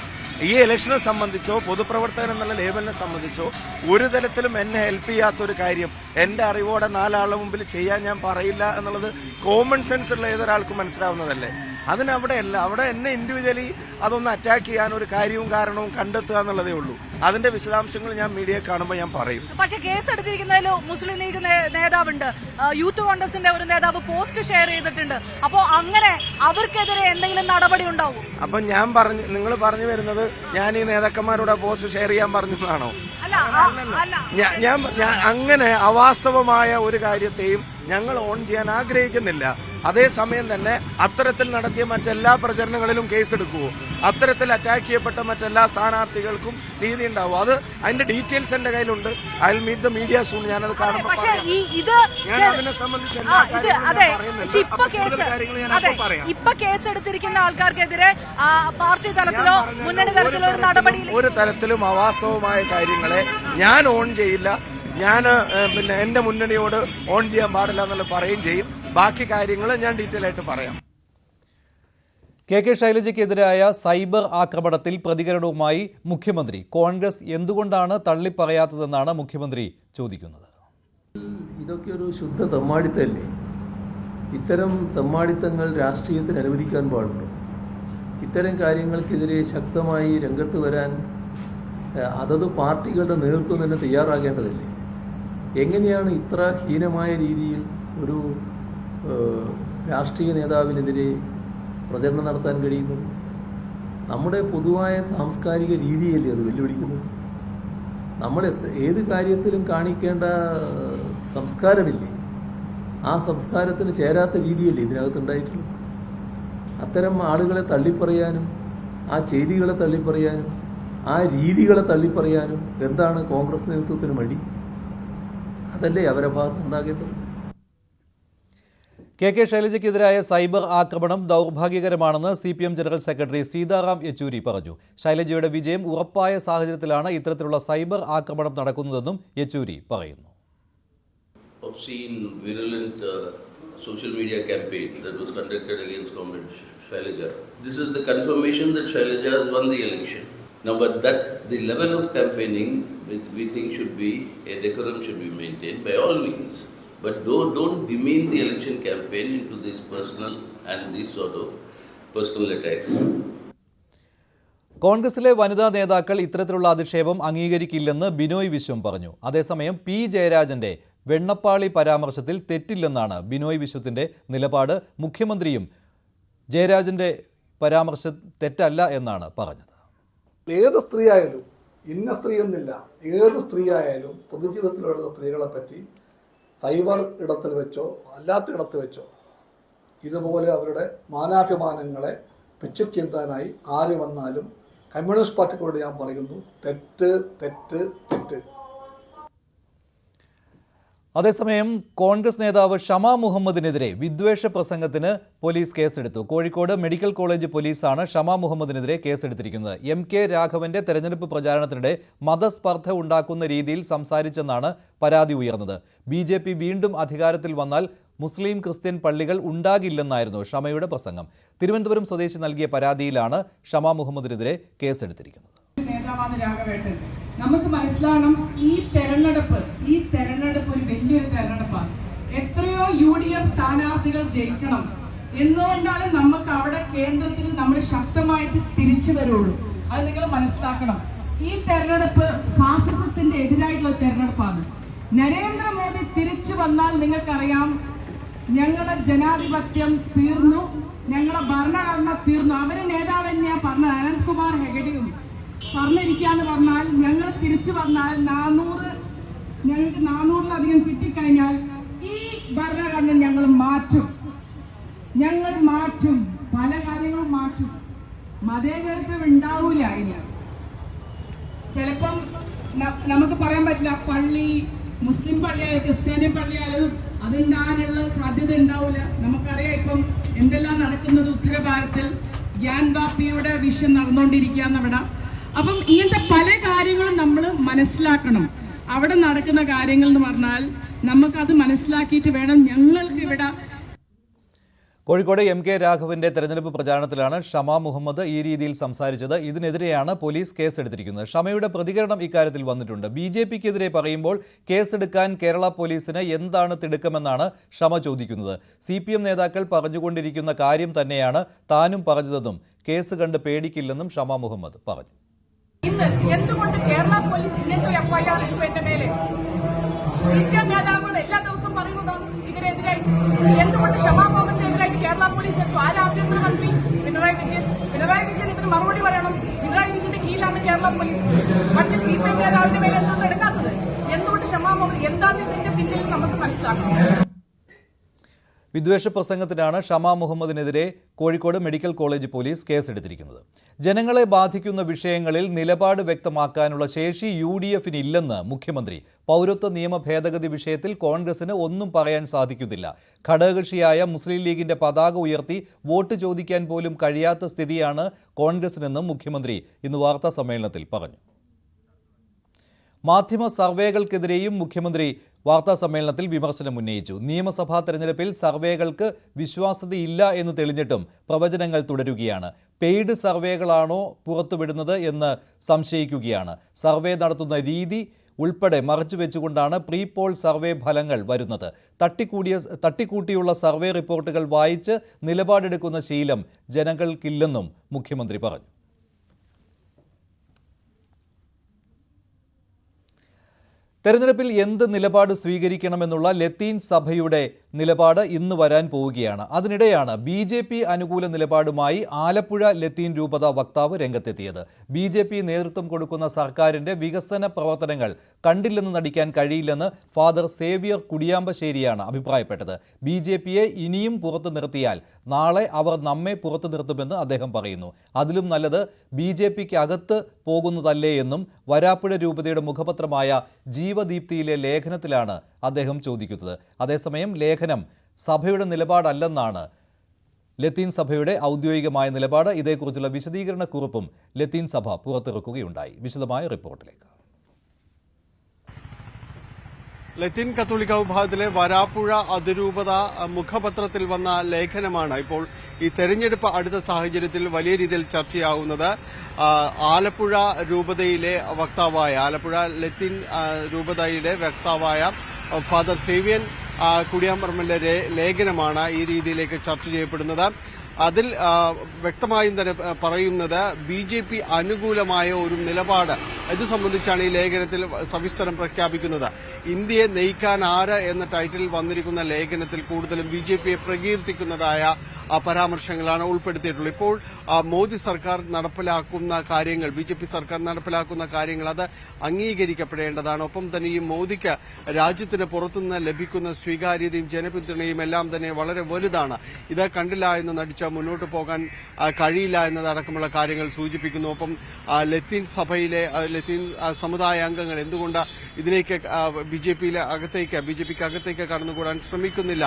Speaker 7: ഈ ഇലക്ഷനെ സംബന്ധിച്ചോ പൊതുപ്രവർത്തകൻ എന്നുള്ള ലേബലിനെ സംബന്ധിച്ചോ ഒരു തരത്തിലും എന്നെ ഹെൽപ്പ് ചെയ്യാത്തൊരു കാര്യം എന്റെ അറിവോടെ 4 ആളുടെ മുമ്പിൽ ചെയ്യാൻ ഞാൻ പറയില്ല എന്നുള്ളത് കോമൺ സെൻസ് ഉള്ള ഏതൊരാൾക്കും മനസ്സിലാവുന്നതല്ലേ. അതിനവിടെയല്ല, അവിടെ എന്നെ ഇൻഡിവിജ്വലി അതൊന്ന് അറ്റാക്ക് ചെയ്യാൻ ഒരു കാര്യവും കാരണവും കണ്ടെത്തുക എന്നുള്ളതേ ഉള്ളൂ. അതിന്റെ വിശദാംശങ്ങൾ ഞാൻ മീഡിയ കാണുമ്പോൾ ഞാൻ പറയും.
Speaker 8: പക്ഷെ കേസ് എടുത്തിരിക്കുന്നതിൽ മുസ്ലിം ലീഗ് നേതാവുണ്ട്, യൂത്ത് കോൺഗ്രസിന്റെ ഒരു നേതാവ് പോസ്റ്റ് ഷെയർ ചെയ്തിട്ടുണ്ട്. അപ്പോ അങ്ങനെ അവർക്കെതിരെ എന്തെങ്കിലും നടപടി ഉണ്ടാവും?
Speaker 7: അപ്പൊ നിങ്ങൾ പറഞ്ഞു വരുന്നത് ഞാൻ ഈ നേതാക്കന്മാരോട് പോസ്റ്റ് ഷെയർ ചെയ്യാൻ പറഞ്ഞതാണോ? ഞാൻ അങ്ങനെ അവാസ്തവമായ ഒരു കാര്യത്തെയും ഞങ്ങൾ ഓൺ ചെയ്യാൻ ആഗ്രഹിക്കുന്നില്ല. അതേസമയം തന്നെ അത്തരത്തിൽ നടത്തിയ മറ്റെല്ലാ പ്രചരണങ്ങളിലും കേസെടുക്കുവോ? അത്തരത്തിൽ അറ്റാക്ക് ചെയ്യപ്പെട്ട മറ്റെല്ലാ സ്ഥാനാർത്ഥികൾക്കും നീതി ഉണ്ടാവും. അത് അതിന്റെ ഡീറ്റെയിൽസ് എന്റെ കയ്യിലുണ്ട്. I will meet the media soon. ഞാനത് കാണുമ്പോൾ അതിനെ സംബന്ധിച്ച്
Speaker 8: ഇപ്പൊ കേസെടുത്തിരിക്കുന്ന ആൾക്കാർക്കെതിരെ പാർട്ടി തലത്തിലോ മുന്നണി തലത്തിലോ ഒരു നടപടി
Speaker 7: ഒരു തരത്തിലും അവാസ്തവമായ കാര്യങ്ങളെ ഞാൻ ഓൺ ചെയ്യില്ല. ഞാൻ പിന്നെ എന്റെ മുന്നണിയോട് ഓൺ ചെയ്യാൻ പാടില്ല എന്നുള്ള പറയുകയും ചെയ്യും. ബാക്കി കാര്യങ്ങൾ ഞാൻ ഡീറ്റെയിൽ ആയിട്ട് പറയാം.
Speaker 1: കെ ശൈലജയ്ക്കെതിരായ സൈബർ ആക്രമണത്തിൽ പ്രതികരണവുമായി മുഖ്യമന്ത്രി. കോൺഗ്രസ് എന്തുകൊണ്ടാണ് തള്ളിപ്പറയാത്തതെന്നാണ് മുഖ്യമന്ത്രി ചോദിക്കുന്നത്.
Speaker 9: ഇതൊക്കെ ഒരു ശുദ്ധ തെമ്മാടിത്തല്ലേ? ഇത്തരം തെമ്മാടിത്തങ്ങൾ രാഷ്ട്രീയത്തിന് അനുവദിക്കാൻ പാടുണ്ടോ? ഇത്തരം കാര്യങ്ങൾക്കെതിരെ ശക്തമായി രംഗത്ത് വരാൻ അതത് പാർട്ടികളുടെ നേതൃത്വം തന്നെ തയ്യാറാകേണ്ടതല്ലേ? എങ്ങനെയാണ് ഇത്ര ഹീനമായ രീതിയിൽ ഒരു രാഷ്ട്രീയ നേതാവിനെതിരെ പ്രചരണം നടത്താൻ കഴിയുന്നത്? നമ്മുടെ പൊതുവായ സാംസ്കാരിക രീതിയല്ലേ അത് വെല്ലുവിളിക്കുന്നത്? നമ്മൾ ഏത് കാര്യത്തിലും കാണിക്കേണ്ട സംസ്കാരമില്ലേ? ആ സംസ്കാരത്തിന് ചേരാത്ത രീതിയല്ലേ ഇതിനകത്തുണ്ടായിട്ടുള്ളത്? അത്തരം ആളുകളെ തള്ളിപ്പറയാനും ആ ചെയ്തികളെ തള്ളിപ്പറയാനും ആ രീതികളെ തള്ളിപ്പറയാനും എന്താണ് കോൺഗ്രസ് നേതൃത്വത്തിന് മടി? അതല്ലേ അവരുടെ ഭാഗത്തുണ്ടാകേണ്ടത്.
Speaker 1: കെ ശൈലജയ്ക്കെതിരായ സൈബർ ആക്രമണം ദൗർഭാഗ്യകരമാണെന്ന് CPM general secretary Sitaram Yechury പറഞ്ഞു. ശൈലജയുടെ വിജയം ഉറപ്പായ സാഹചര്യത്തിലാണ് ഇത്തരത്തിലുള്ള സൈബർ ആക്രമണം നടക്കുന്നതെന്നും യെച്ചൂരി പറയുന്നു.
Speaker 10: Social media campaign that was conducted against Comrade Shailaja. This is the confirmation that Shailaja has won the election. Now, but that the level of campaigning we think should be a decorum should be maintained by all means. But don't demean the election campaign into this personal and these sort of personal attacks.
Speaker 1: കോൺഗ്രസിലെ വനിതാ നേതാക്കൾ ഇത്തരത്തിലുള്ള അധിക്ഷേപം അംഗീകരിക്കില്ലെന്ന് ബിനോയ് വിശ്വം പറഞ്ഞു. അതേസമയം P. ജയരാജന്റെ വെണ്ണപ്പാളി പരാമർശത്തിൽ തെറ്റില്ലെന്നാണ് ബിനോയ് വിശ്വത്തിന്റെ നിലപാട്. മുഖ്യമന്ത്രിയും ജയരാജന്റെ പരാമർശം തെറ്റല്ല എന്നാണ് പറഞ്ഞത്.
Speaker 11: ഏത് സ്ത്രീ ആയാലും, ഇന്ന സ്ത്രീ എന്നില്ല, ഏത് സ്ത്രീ ആയാലും പൊതുജീവിതത്തിലുള്ള സ്ത്രീകളെ പറ്റി സൈബർ ഇടത്തിൽ വെച്ചോ അല്ലാത്ത ഇടത്ത് വെച്ചോ ഇതുപോലെ അവരുടെ മാനാഭിമാനങ്ങളെ പിച്ചുചീന്താനായി ആര് വന്നാലും കമ്മ്യൂണിസ്റ്റ് പാർട്ടികളോട് ഞാൻ പറയുന്നു, തെറ്റ് തെറ്റ് തെറ്റ്.
Speaker 1: അതേസമയം കോൺഗ്രസ് നേതാവ് ഷമാ മുഹമ്മദിനെതിരെ വിദ്വേഷ പ്രസംഗത്തിന് പോലീസ് കേസെടുത്തു. കോഴിക്കോട് മെഡിക്കൽ കോളേജ് പോലീസാണ് ഷമാ മുഹമ്മദിനെതിരെ കേസെടുത്തിരിക്കുന്നത്. MK രാഘവന്റെ തെരഞ്ഞെടുപ്പ് പ്രചാരണത്തിനിടെ മതസ്പർദ്ധ ഉണ്ടാക്കുന്ന രീതിയിൽ സംസാരിച്ചെന്നാണ് പരാതി ഉയർന്നത്. BJP വീണ്ടും അധികാരത്തിൽ വന്നാൽ മുസ്ലിം ക്രിസ്ത്യൻ പള്ളികൾ ഉണ്ടാകില്ലെന്നായിരുന്നു ഷമയുടെ പ്രസംഗം. തിരുവനന്തപുരം സ്വദേശി നൽകിയ പരാതിയിലാണ് ഷമാ മുഹമ്മദിനെതിരെ കേസെടുത്തിരിക്കുന്നത്.
Speaker 12: നമുക്ക് മനസ്സിലാകണം, ഈ തെരഞ്ഞെടുപ്പ് ഒരു വലിയൊരു തെരഞ്ഞെടുപ്പാണ്. എത്രയോ UDF സ്ഥാനാർത്ഥികൾ ജയിക്കണം എന്നുകൊണ്ടാണ് നമുക്ക് അവിടെ കേന്ദ്രത്തിൽ നമ്മൾ ശക്തമായിട്ട് തിരിച്ചു വരുള്ളൂ. അത് നിങ്ങൾ മനസ്സിലാക്കണം. ഈ തെരഞ്ഞെടുപ്പ് ഫാസിസത്തിന്റെ എതിരായിട്ടുള്ള തെരഞ്ഞെടുപ്പാണ്. നരേന്ദ്രമോദി തിരിച്ചു വന്നാൽ നിങ്ങൾക്കറിയാം, ഞങ്ങളുടെ ജനാധിപത്യം തീർന്നു, ഞങ്ങളുടെ ഭരണഘടന തീർന്നു. അവര് നേതാവ് തന്നെയാ പറഞ്ഞത്. അനന്ത്കുമാർ ഹെഗഡെയും പറഞ്ഞിരിക്കാന്ന് പറഞ്ഞാൽ, ഞങ്ങൾ തിരിച്ചു വന്നാൽ ഞങ്ങൾക്ക് 400-ലധികം കിട്ടിക്കഴിഞ്ഞാൽ ഈ ഭരണഘടന ഞങ്ങൾ മതേതരത്വം ഉണ്ടാവൂല. ഇനി ചിലപ്പം നമുക്ക് പറയാൻ പറ്റില്ല, പള്ളി മുസ്ലിം പള്ളിയായാലും ക്രിസ്ത്യാനി പള്ളിയായാലും അതുണ്ടാകാനുള്ള സാധ്യത ഉണ്ടാവില്ല. നമുക്കറിയാം ഇപ്പം എന്തെല്ലാം നടക്കുന്നത് ഉത്തരഭാരതത്തിൽ ഗ്യാൻ വാപ്പിയുടെ വിഷയം നടന്നുകൊണ്ടിരിക്കുകയാണ് അവിടെ. അപ്പം ഇങ്ങനത്തെ പല കാര്യങ്ങളും നമ്മൾ മനസ്സിലാക്കണം. അവിടെ നടക്കുന്ന കാര്യങ്ങൾ എന്ന് പറഞ്ഞാൽ നമുക്കത് മനസ്സിലാക്കിയിട്ട് വേണം ഞങ്ങൾക്ക് ഇവിടെ.
Speaker 1: കോഴിക്കോട് MK രാഘവന്റെ തെരഞ്ഞെടുപ്പ് പ്രചാരണത്തിലാണ് ഷമ മുഹമ്മദ് ഈ രീതിയിൽ സംസാരിച്ചത്. ഇതിനെതിരെയാണ് പോലീസ് കേസെടുത്തിരിക്കുന്നത്. ഷമയുടെ പ്രതികരണം ഇക്കാര്യത്തിൽ വന്നിട്ടുണ്ട്. BJPക്കെതിരെ പറയുമ്പോൾ കേസെടുക്കാൻ കേരള പോലീസിന് എന്താണ് തിടുക്കമെന്നാണ് ഷമ ചോദിക്കുന്നത്. CPM നേതാക്കൾ പറഞ്ഞുകൊണ്ടിരിക്കുന്ന കാര്യം തന്നെയാണ് താനും പറഞ്ഞതെന്നും കേസ് കണ്ട് പേടിക്കില്ലെന്നും ഷമ മുഹമ്മദ് പറഞ്ഞു.
Speaker 8: ഇന്ന് എന്തുകൊണ്ട് കേരള പോലീസ് ഇങ്ങനത്തെ FIR ഇട്ടു എന്റെ മേലെ? CPM നേതാക്കൾ എല്ലാ ദിവസവും പറയുന്നതാണ് ഇതിനെതിരായിട്ട്. എന്തുകൊണ്ട് ഷമാ മുഹമ്മദിനെതിരായിട്ട് കേരള പോലീസ് എടുത്തു? ആഭ്യന്തരമന്ത്രി പിണറായി വിജയൻ ഇതിന് മറുപടി പറയണം. പിണറായി വിജയന്റെ കീഴിലാണ് കേരള പോലീസ്. മറ്റ് CPM നേതാവിന്റെ മേലെ എന്താണ് എടുക്കാത്തത്? എന്തുകൊണ്ട് ഷമാ മുഹമ്മദ്? എന്താണ് ഇതിന്റെ പിന്നിൽ നമുക്ക് മനസ്സിലാക്കണം.
Speaker 1: വിദ്വേഷ പ്രസംഗത്തിനാണ് ഷമ മുഹമ്മദിനെതിരെ കോഴിക്കോട് മെഡിക്കൽ കോളേജ് പോലീസ് കേസെടുത്തിരിക്കുന്നത്. ജനങ്ങളെ ബാധിക്കുന്ന വിഷയങ്ങളിൽ നിലപാട് വ്യക്തമാക്കാനുള്ള ശേഷി UDFന് ഇല്ലെന്ന് മുഖ്യമന്ത്രി. പൗരത്വ നിയമ ഭേദഗതി വിഷയത്തിൽ കോൺഗ്രസിന് ഒന്നും പറയാൻ സാധിക്കുന്നില്ല. ഘടകകക്ഷിയായ മുസ്ലിം ലീഗിന്റെ പതാക ഉയർത്തി വോട്ട് ചോദിക്കാൻ പോലും കഴിയാത്ത സ്ഥിതിയാണ് കോൺഗ്രസിനെന്നും മുഖ്യമന്ത്രി ഇന്ന് വാർത്താ സമ്മേളനത്തിൽ പറഞ്ഞു. മാധ്യമ സർവേകൾക്കെതിരെയും മുഖ്യമന്ത്രി വാർത്താ സമ്മേളനത്തിൽ വിമർശനം ഉന്നയിച്ചു. നിയമസഭാ തെരഞ്ഞെടുപ്പിൽ സർവേകൾക്ക് വിശ്വാസ്യതയില്ല എന്ന് തെളിഞ്ഞിട്ടും പ്രവചനങ്ങൾ തുടരുകയാണ്. പെയ്ഡ് സർവേകളാണോ പുറത്തുവിടുന്നത് എന്ന് സംശയിക്കുകയാണ്. സർവേ നടത്തുന്ന രീതി ഉൾപ്പെടെ മറച്ചുവെച്ചുകൊണ്ടാണ് പ്രീ പോൾ സർവേ ഫലങ്ങൾ വരുന്നത്. തട്ടിക്കൂട്ടിയുള്ള സർവേ റിപ്പോർട്ടുകൾ വായിച്ച് നിലപാടെടുക്കുന്ന ശീലം ജനങ്ങൾക്കില്ലെന്നും മുഖ്യമന്ത്രി പറഞ്ഞു. തെരഞ്ഞെടുപ്പിൽ എന്ത് നിലപാട് സ്വീകരിക്കണമെന്നുള്ള ലത്തീൻ സഭയുടെ നിലപാട് ഇന്ന് വരാൻ പോവുകയാണ്. അതിനിടെയാണ് BJP അനുകൂല നിലപാടുമായി ആലപ്പുഴ ലത്തീൻ രൂപത വക്താവ് രംഗത്തെത്തിയത്. BJP നേതൃത്വം കൊടുക്കുന്ന സർക്കാരിന്റെ വികസന പ്രവർത്തനങ്ങൾ കണ്ടില്ലെന്ന് നടിക്കാൻ കഴിയില്ലെന്ന് ഫാദർ സേവ്യർ കുടിയാമ്പശ്ശേരിയാണ് അഭിപ്രായപ്പെട്ടത്. BJPയെ ഇനിയും പുറത്തു നിർത്തിയാൽ നാളെ അവർ നമ്മെ പുറത്തു നിർത്തുമെന്ന് അദ്ദേഹം പറയുന്നു. അതിലും നല്ലത് BJPക്ക് അകത്ത് പോകുന്നതല്ലേ എന്നും വരാപ്പുഴ രൂപതയുടെ മുഖപത്രമായ ജീവദീപ്തിയിലെ ലേഖനത്തിലാണ് അദ്ദേഹം ചോദിക്കുന്നത്. അതേസമയം ലേഖനം സഭയുടെ നിലപാടല്ലെന്നാണ് ലത്തീൻ സഭയുടെ ഔദ്യോഗികമായ നിലപാട്. ഇതേക്കുറിച്ചുള്ള വിശദീകരണ കുറിപ്പും ലത്തീൻ സഭ പുറത്തിറക്കുകയുണ്ടായി. വിശദമായ റിപ്പോർട്ടിലേക്ക്.
Speaker 13: ലത്തീൻ കത്തോലിക്ക വിഭാഗത്തിലെ വരാപ്പുഴ അതിരൂപത മുഖപത്രത്തിൽ വന്ന ലേഖനമാണ് ഇപ്പോൾ ഈ തെരഞ്ഞെടുപ്പ് അടുത്ത സാഹചര്യത്തിൽ വലിയ രീതിയിൽ ചർച്ചയാകുന്നത്. ആലപ്പുഴ രൂപതയിലെ വക്താവായ ആലപ്പുഴ ലത്തീൻ രൂപതയിലെ വക്താവായ ഫാദർ സേവ്യൻ കുടിയാമ്പറമ്പിന്റെ ലേഖനമാണ് ഈ രീതിയിലേക്ക് ചർച്ച ചെയ്യപ്പെടുന്നത്. അതിൽ വ്യക്തമായും തന്നെ പറയുന്നത് BJP അനുകൂലമായ ഒരു നിലപാട് ഇത് സംബന്ധിച്ചാണ് ഈ ലേഖനത്തിൽ സവിസ്തരം പ്രഖ്യാപിക്കുന്നത്. ഇന്ത്യയെ നയിക്കാൻ ആര് എന്ന ടൈറ്റിൽ വന്നിരിക്കുന്ന ലേഖനത്തിൽ കൂടുതലും BJPയെ പ്രകീർത്തിക്കുന്നതായ പരാമർശങ്ങളാണ് ഉൾപ്പെടുത്തിയിട്ടുള്ളത്. ഇപ്പോൾ മോദി സർക്കാർ നടപ്പിലാക്കുന്ന കാര്യങ്ങൾ BJP സർക്കാർ നടപ്പിലാക്കുന്ന കാര്യങ്ങൾ അത് അംഗീകരിക്കപ്പെടേണ്ടതാണ്. ഒപ്പം തന്നെ ഈ മോദിക്ക് രാജ്യത്തിന് പുറത്തുനിന്ന് ലഭിക്കുന്ന സ്വീകാര്യതയും ജനപിന്തുണയും എല്ലാം തന്നെ വളരെ വലുതാണ്. ഇത് കണ്ടില്ല എന്ന് നടിച്ച മുന്നോട്ട് പോകാൻ കഴിയില്ല എന്നതടക്കമുള്ള കാര്യങ്ങൾ സൂചിപ്പിക്കുന്നു. ഒപ്പം ലത്തീൻ സഭയിലെ ലത്തീൻ സമുദായ അംഗങ്ങൾ എന്തുകൊണ്ട് ഇതിലേക്ക് BJPക്ക് അകത്തേക്ക് കടന്നുകൂടാൻ ശ്രമിക്കുന്നില്ല?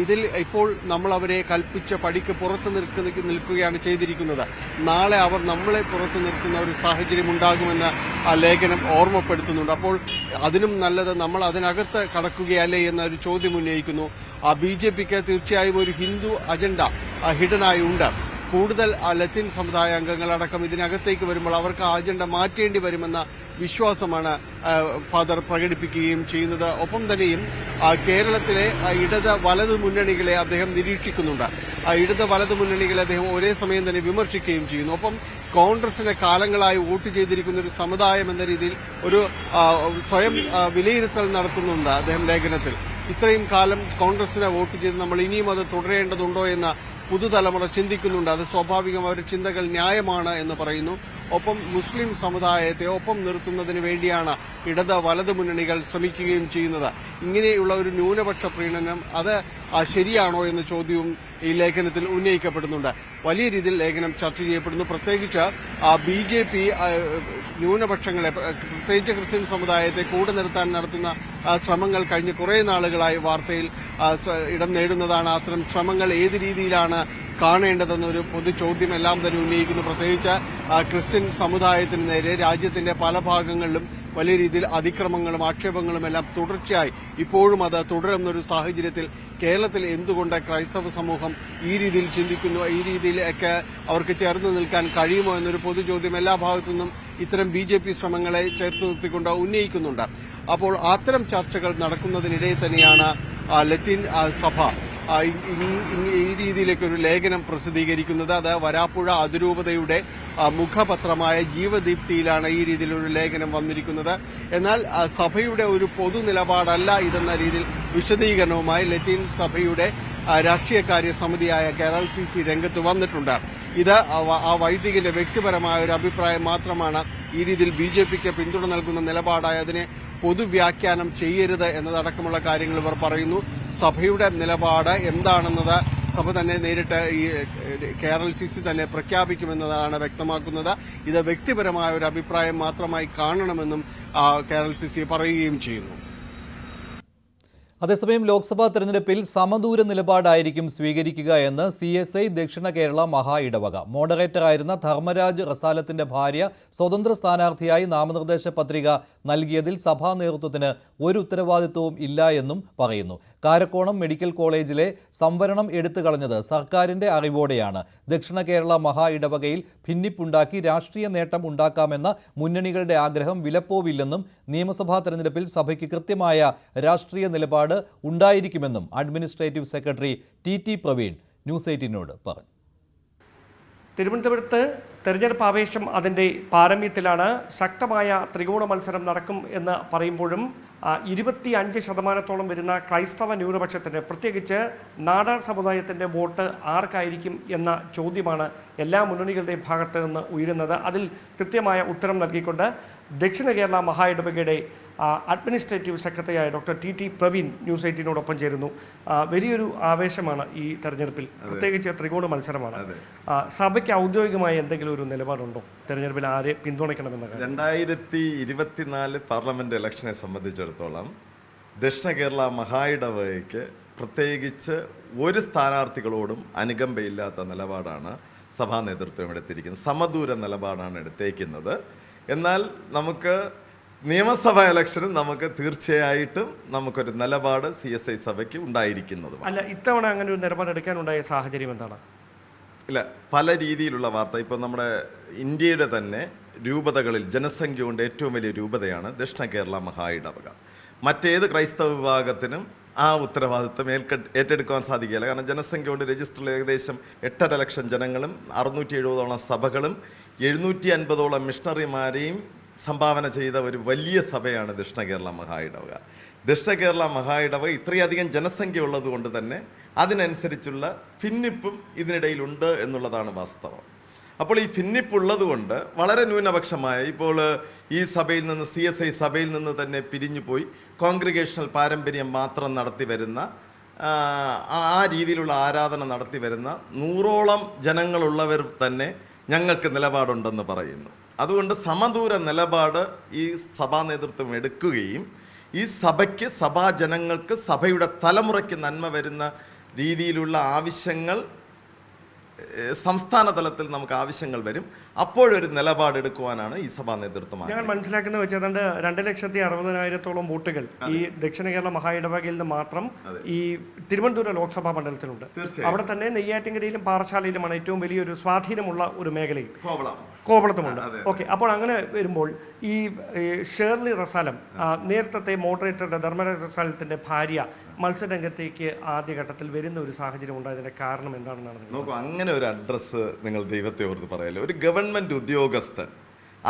Speaker 13: ഇതിൽ ഇപ്പോൾ നമ്മൾ അവരെ കൽപ്പിച്ച പടിക്ക് പുറത്തു നിൽക്കുകയാണ് ചെയ്തിരിക്കുന്നത്. നാളെ അവർ നമ്മളെ പുറത്തു നിർത്തുന്ന ഒരു സാഹചര്യം ഉണ്ടാകുമെന്ന് ആ ലേഖനം ഓർമ്മപ്പെടുത്തുന്നുണ്ട്. അപ്പോൾ അതിനും നല്ലത് നമ്മൾ അതിനകത്ത് കടക്കുകയല്ലേ എന്നൊരു ചോദ്യം ഉന്നയിക്കുന്നു. BJPക്ക് തീർച്ചയായും ഒരു ഹിന്ദു അജണ്ട ഹിഡനായി ഉണ്ട്. കൂടുതൽ ലത്തീൻ സമുദായ അംഗങ്ങളടക്കം ഇതിനകത്തേക്ക് വരുമ്പോൾ അവർക്ക് ആ അജണ്ട മാറ്റേണ്ടി വരുമെന്ന വിശ്വാസമാണ് ഫാദർ പ്രകടിപ്പിക്കുകയും ചെയ്യുന്നത്. ഒപ്പം തന്നെയും കേരളത്തിലെ ഇടത് വലതു മുന്നണികളെ അദ്ദേഹം നിരീക്ഷിക്കുന്നുണ്ട്. ഇടത് വലതു മുന്നണികളെ അദ്ദേഹം ഒരേ സമയം തന്നെ വിമർശിക്കുകയും ചെയ്യുന്നു. ഒപ്പം കോൺഗ്രസിനെ കാലങ്ങളായി വോട്ട് ചെയ്തിരിക്കുന്ന ഒരു സമുദായം എന്ന രീതിയിൽ ഒരു സ്വയം വിലയിരുത്തൽ നടത്തുന്നുണ്ട് അദ്ദേഹം ലേഖനത്തിൽ. ഇത്രയും കാലം കോൺഗ്രസിനെ വോട്ട് ചെയ്ത് നമ്മൾ ഇനിയും അത് തുടരേണ്ടതുണ്ടോ എന്ന പുതുതലമുറ ചിന്തിക്കുന്നുണ്ട്. അത് സ്വാഭാവികം, അവരുടെ ചിന്തകൾ ന്യായമാണ് എന്ന് പറയുന്നു. ഒപ്പം മുസ്ലിം സമുദായത്തെ ഒപ്പം നിർത്തുന്നതിന് വേണ്ടിയാണ് ഇടത് വലത് മുന്നണികൾ ശ്രമിക്കുകയും ചെയ്യുന്നത്. ഇങ്ങനെയുള്ള ഒരു ന്യൂനപക്ഷ പ്രീണനം അത് ശരിയാണോ എന്ന ചോദ്യവും ഈ ലേഖനത്തിൽ ഉന്നയിക്കപ്പെടുന്നുണ്ട്. വലിയ രീതിയിൽ ലേഖനം ചർച്ച ചെയ്യപ്പെടുന്നു. പ്രത്യേകിച്ച് BJP ന്യൂനപക്ഷങ്ങളെ, പ്രത്യേകിച്ച് ക്രിസ്ത്യൻ സമുദായത്തെ കൂടെ നിർത്താൻ നടത്തുന്ന ശ്രമങ്ങൾ കഴിഞ്ഞ കുറേ നാളുകളായി വാർത്തയിൽ ഇടം നേടുന്നതാണ്. അത്തരം ശ്രമങ്ങൾ ഏത് രീതിയിലാണ് കാണേണ്ടതെന്നൊരു പൊതു ചോദ്യം എല്ലാം തന്നെ ഉന്നയിക്കുന്നു. പ്രത്യേകിച്ച് ക്രിസ്ത്യൻ സമുദായത്തിന് നേരെ രാജ്യത്തിന്റെ പല ഭാഗങ്ങളിലും വലിയ രീതിയിൽ അതിക്രമങ്ങളും ആക്ഷേപങ്ങളും എല്ലാം തുടർച്ചയായി ഇപ്പോഴും അത് തുടരുന്നൊരു സാഹചര്യത്തിൽ കേരളത്തിൽ എന്തുകൊണ്ട് ക്രൈസ്തവ സമൂഹം ഈ രീതിയിൽ ചിന്തിക്കുന്നു, ഈ രീതിയിലൊക്കെ അവർക്ക് ചേർന്ന് നിൽക്കാൻ കഴിയുമോ എന്നൊരു പൊതു ചോദ്യം എല്ലാ ഭാഗത്തു നിന്നും ഇത്തരം BJP ശ്രമങ്ങളെ ചേർത്ത് നിർത്തിക്കൊണ്ട് ഉന്നയിക്കുന്നുണ്ട്. അപ്പോൾ അത്തരം ചർച്ചകൾ നടക്കുന്നതിനിടെ തന്നെയാണ് ലത്തീൻ സഭ ഈ രീതിയിലേക്കൊരു ലേഖനം പ്രസിദ്ധീകരിക്കുന്നത്. അത് വരാപ്പുഴ അതിരൂപതയുടെ മുഖപത്രമായ ജീവദീപ്തിയിലാണ് ഈ രീതിയിലൊരു ലേഖനം വന്നിരിക്കുന്നത്. എന്നാൽ സഭയുടെ ഒരു പൊതു നിലപാടല്ല ഇതെന്ന രീതിയിൽ വിശദീകരണവുമായി ലത്തീൻ സഭയുടെ രാഷ്ട്രീയകാര്യ സമിതിയായ KRLCC രംഗത്ത് വന്നിട്ടുണ്ട്. ഇത് ആ വൈദികന്റെ വ്യക്തിപരമായ ഒരു അഭിപ്രായം മാത്രമാണ്. ഈ രീതിയിൽ BJPക്ക് പിന്തുണ നൽകുന്ന നിലപാടായി അതിനെ പൊതുവ്യാഖ്യാനം ചെയ്യരുത് എന്നതടക്കമുള്ള കാര്യങ്ങൾ ഇവർ പറയുന്നു. സഭയുടെ നിലപാട് എന്താണെന്നത് സഭ തന്നെ നേരിട്ട് ഈ KRLCC തന്നെ പ്രഖ്യാപിക്കുമെന്നതാണ് വ്യക്തമാക്കുന്നത്. ഇത് വ്യക്തിപരമായ ഒരു അഭിപ്രായം മാത്രമായി കാണണമെന്നും KRLCC പറയുകയും ചെയ്യുന്നു.
Speaker 1: അതേസമയം ലോക്സഭാ തെരഞ്ഞെടുപ്പിൽ സമദൂര നിലപാടായിരിക്കും സ്വീകരിക്കുക എന്ന് CSI ദക്ഷിണ കേരള മഹാ ഇടവക. മോഡറേറ്ററായിരുന്ന ധർമ്മരാജ് റസാലത്തിന്റെ ഭാര്യ സ്വതന്ത്ര സ്ഥാനാർത്ഥിയായി നാമനിർദ്ദേശ പത്രിക നൽകിയതിൽ സഭാ നേതൃത്വത്തിന് ഒരു ഉത്തരവാദിത്വവും ഇല്ല എന്നും പറയുന്നു. കാരക്കോണം മെഡിക്കൽ കോളേജിലെ സംവരണം എടുത്തു കളഞ്ഞത് സർക്കാരിന്റെ അറിവോടെയാണ്. ദക്ഷിണ കേരള മഹാ ഇടവകയിൽ ഭിന്നിപ്പുണ്ടാക്കി രാഷ്ട്രീയ നേട്ടം ഉണ്ടാക്കാമെന്ന മുന്നണികളുടെ ആഗ്രഹം വിലപ്പോവില്ലെന്നും നിയമസഭാ തെരഞ്ഞെടുപ്പിൽ സഭയ്ക്ക് കൃത്യമായ രാഷ്ട്രീയ നിലപാട് ഉണ്ടായിരിക്കുമെന്നും administrative secretary TT Praveen news 18നോട് പറഞ്ഞു.
Speaker 14: തിരുവനന്തപുരത്ത് തെരഞ്ഞെടുപ്പ് ആവേശം അതിൻ്റെ പാരമ്യത്തിലാണ്. ശക്തമായ ത്രികോണ മത്സരം നടക്കും എന്ന് പറയുമ്പോഴും 25% വരുന്ന ക്രൈസ്തവ ന്യൂനപക്ഷത്തിന്, പ്രത്യേകിച്ച് നാടാർ സമുദായത്തിൻ്റെ വോട്ട് ആർക്കായിരിക്കും എന്ന ചോദ്യമാണ് എല്ലാ മുന്നണികളുടെയും ഭാഗത്ത് നിന്ന് ഉയരുന്നത്. അതിൽ കൃത്യമായ ഉത്തരം നൽകിക്കൊണ്ട് ദക്ഷിണ കേരള മഹാ ഇടവകയുടെ അഡ്മിനിസ്ട്രേറ്റീവ് സെക്രട്ടറിയായ ഡോക്ടർ TT പ്രവീൺ ന്യൂസ് 18നോടൊപ്പം ചേരുന്നു. വലിയൊരു ആവേശമാണ് ഈ തെരഞ്ഞെടുപ്പിൽ, പ്രത്യേകിച്ച് ത്രികോണ മത്സരമാണ്. സഭയ്ക്ക് ഔദ്യോഗികമായ എന്തെങ്കിലും ഒരു നിലപാടുണ്ടോ തെരഞ്ഞെടുപ്പിൽ ആരെ പിന്തുണയ്ക്കണമെന്ന കാര്യം?
Speaker 15: 2024 പാർലമെന്റ് ഇലക്ഷനെ സംബന്ധിച്ചിടത്തോളം ദക്ഷിണ കേരള മഹാ ഇടവകയ്ക്ക് പ്രത്യേകിച്ച് ഒരു സ്ഥാനാർത്ഥികളോടും അനുകമ്പയില്ലാത്ത നിലപാടാണ് സഭാ നേതൃത്വം എടുത്തിരിക്കുന്നത്. സമദൂര നിലപാടാണ് എടുത്തേക്കുന്നത്. എന്നാൽ നമുക്ക് നിയമസഭാ ഇലക്ഷനും നമുക്ക് തീർച്ചയായിട്ടും നമുക്കൊരു നിലപാട് CSI സഭയ്ക്ക് ഉണ്ടായിരിക്കുന്നതും.
Speaker 14: അല്ല, ഇത്തവണ അങ്ങനെ ഒരു നിലപാടെടുക്കാനുണ്ടായ സാഹചര്യം എന്താണ്?
Speaker 15: ഇല്ല, പല രീതിയിലുള്ള വാർത്ത. ഇപ്പോൾ നമ്മുടെ ഇന്ത്യയുടെ തന്നെ രൂപതകളിൽ ജനസംഖ്യ കൊണ്ട് ഏറ്റവും വലിയ രൂപതയാണ് ദക്ഷിണ കേരള മഹാ ഇടവക. മറ്റേത് ക്രൈസ്തവ വിഭാഗത്തിനും ആ ഉത്തരവാദിത്വം ഏറ്റെടുക്കാൻ സാധിക്കില്ല. കാരണം ജനസംഖ്യ കൊണ്ട് രജിസ്റ്ററിൽ ഏകദേശം 8.5 ലക്ഷം ജനങ്ങളും 670ഓളം സഭകളും 750ഓളം മിഷണറിമാരെയും സംഭാവന ചെയ്ത ഒരു വലിയ സഭയാണ് ദക്ഷിണ കേരള മഹാ ഇടവക. ദക്ഷിണ കേരള മഹാ ഇടവക ഇത്രയധികം ജനസംഖ്യ ഉള്ളത് കൊണ്ട് തന്നെ അതിനനുസരിച്ചുള്ള ഭിന്നിപ്പും ഇതിനിടയിലുണ്ട് എന്നുള്ളതാണ് വാസ്തവം. അപ്പോൾ ഈ ഭിന്നിപ്പുള്ളത് കൊണ്ട് വളരെ ന്യൂനപക്ഷമായ, ഇപ്പോൾ ഈ സഭയിൽ നിന്ന് CSI സഭയിൽ നിന്ന് തന്നെ പിരിഞ്ഞു പോയി കോൺഗ്രിഗേഷണൽ പാരമ്പര്യം മാത്രം നടത്തി വരുന്ന, ആ രീതിയിലുള്ള ആരാധന നടത്തി വരുന്ന 100ഓളം ജനങ്ങളുള്ളവർ തന്നെ ഞങ്ങൾക്ക് നിലപാടുണ്ടെന്ന് പറയുന്നു. അതുകൊണ്ട് സമദൂര നിലപാട് ഈ സഭാ നേതൃത്വം എടുക്കുകയും ഈ സഭയ്ക്ക്, സഭാജനങ്ങൾക്ക്, സഭയുടെ തലമുറയ്ക്ക് നന്മ വരുന്ന രീതിയിലുള്ള ആവശ്യങ്ങൾ സംസ്ഥാന തലത്തിൽ നമുക്ക് ആവശ്യങ്ങൾ വരും. അപ്പോഴൊരു നിലപാടെടുക്കുവാനാണ് ഈ സഭാ നേതൃത്വം.
Speaker 14: ഞങ്ങൾ മനസ്സിലാക്കുന്നത് വെച്ചാൽ 2,60,60,000 വോട്ടുകൾ ഈ ദക്ഷിണ കേരള മഹാ ഇടവകയിൽ നിന്ന് മാത്രം ഈ തിരുവനന്തപുരം ലോക്സഭാ മണ്ഡലത്തിലുണ്ട്. അവിടെ തന്നെ നെയ്യാറ്റിൻകരയിലും പാറശാലയിലുമാണ് ഏറ്റവും വലിയൊരു സ്വാധീനമുള്ള ഒരു മേഖലയും, കോവളത്തുമുണ്ട്. ഓക്കെ, അപ്പോൾ അങ്ങനെ വരുമ്പോൾ ഈ ഷേർലി റസാലം, നേരത്തെ മോഡറേറ്ററുടെ ധർമ്മരാജ് റസാലത്തിന്റെ ഭാര്യ, മത്സരരംഗത്തേക്ക് ആദ്യഘട്ടത്തിൽ വരുന്ന ഒരു സാഹചര്യം ഉണ്ടായതിന്റെ കാരണം എന്താണെന്നാണ്?
Speaker 15: നോക്കൂ, അങ്ങനെ ഒരു അഡ്രസ്സ് നിങ്ങൾ ദൈവത്തെ ഓർത്ത് പറയല്ലോ. ഒരു ഗവൺമെന്റ് ഉദ്യോഗസ്ഥൻ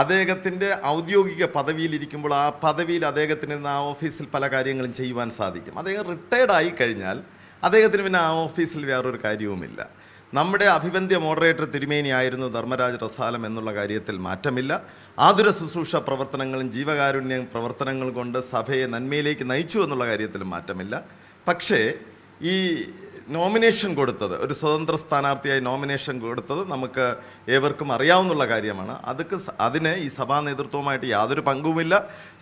Speaker 15: അദ്ദേഹത്തിന്റെ ഔദ്യോഗിക പദവിയിലിരിക്കുമ്പോൾ ആ പദവിയിൽ അദ്ദേഹത്തിന് ആ ഓഫീസിൽ പല കാര്യങ്ങളും ചെയ്യുവാൻ സാധിക്കും. അദ്ദേഹം റിട്ടയർഡ് ആയി കഴിഞ്ഞാൽ അദ്ദേഹത്തിന് പിന്നെ ആ ഓഫീസിൽ വേറൊരു കാര്യവുമില്ല. നമ്മുടെ അഭിവന്ദ്യ മോഡറേറ്റർ തിരുമേനിയായിരുന്നു ധർമ്മരാജ് റസാലം എന്നുള്ള കാര്യത്തിൽ മാറ്റമില്ല. ആതുര ശുശ്രൂഷ പ്രവർത്തനങ്ങളും ജീവകാരുണ്യ പ്രവർത്തനങ്ങൾ കൊണ്ട് സഭയെ നന്മയിലേക്ക് നയിച്ചു എന്നുള്ള കാര്യത്തിലും മാറ്റമില്ല. പക്ഷേ ഈ നോമിനേഷൻ കൊടുത്തത്, ഒരു സ്വതന്ത്ര സ്ഥാനാർത്ഥിയായി നോമിനേഷൻ കൊടുത്തത് നമുക്ക് ഏവർക്കും അറിയാവുന്ന കാര്യമാണ്. അതിന് ഈ സഭാ നേതൃത്വവുമായിട്ട് യാതൊരു പങ്കുമില്ല,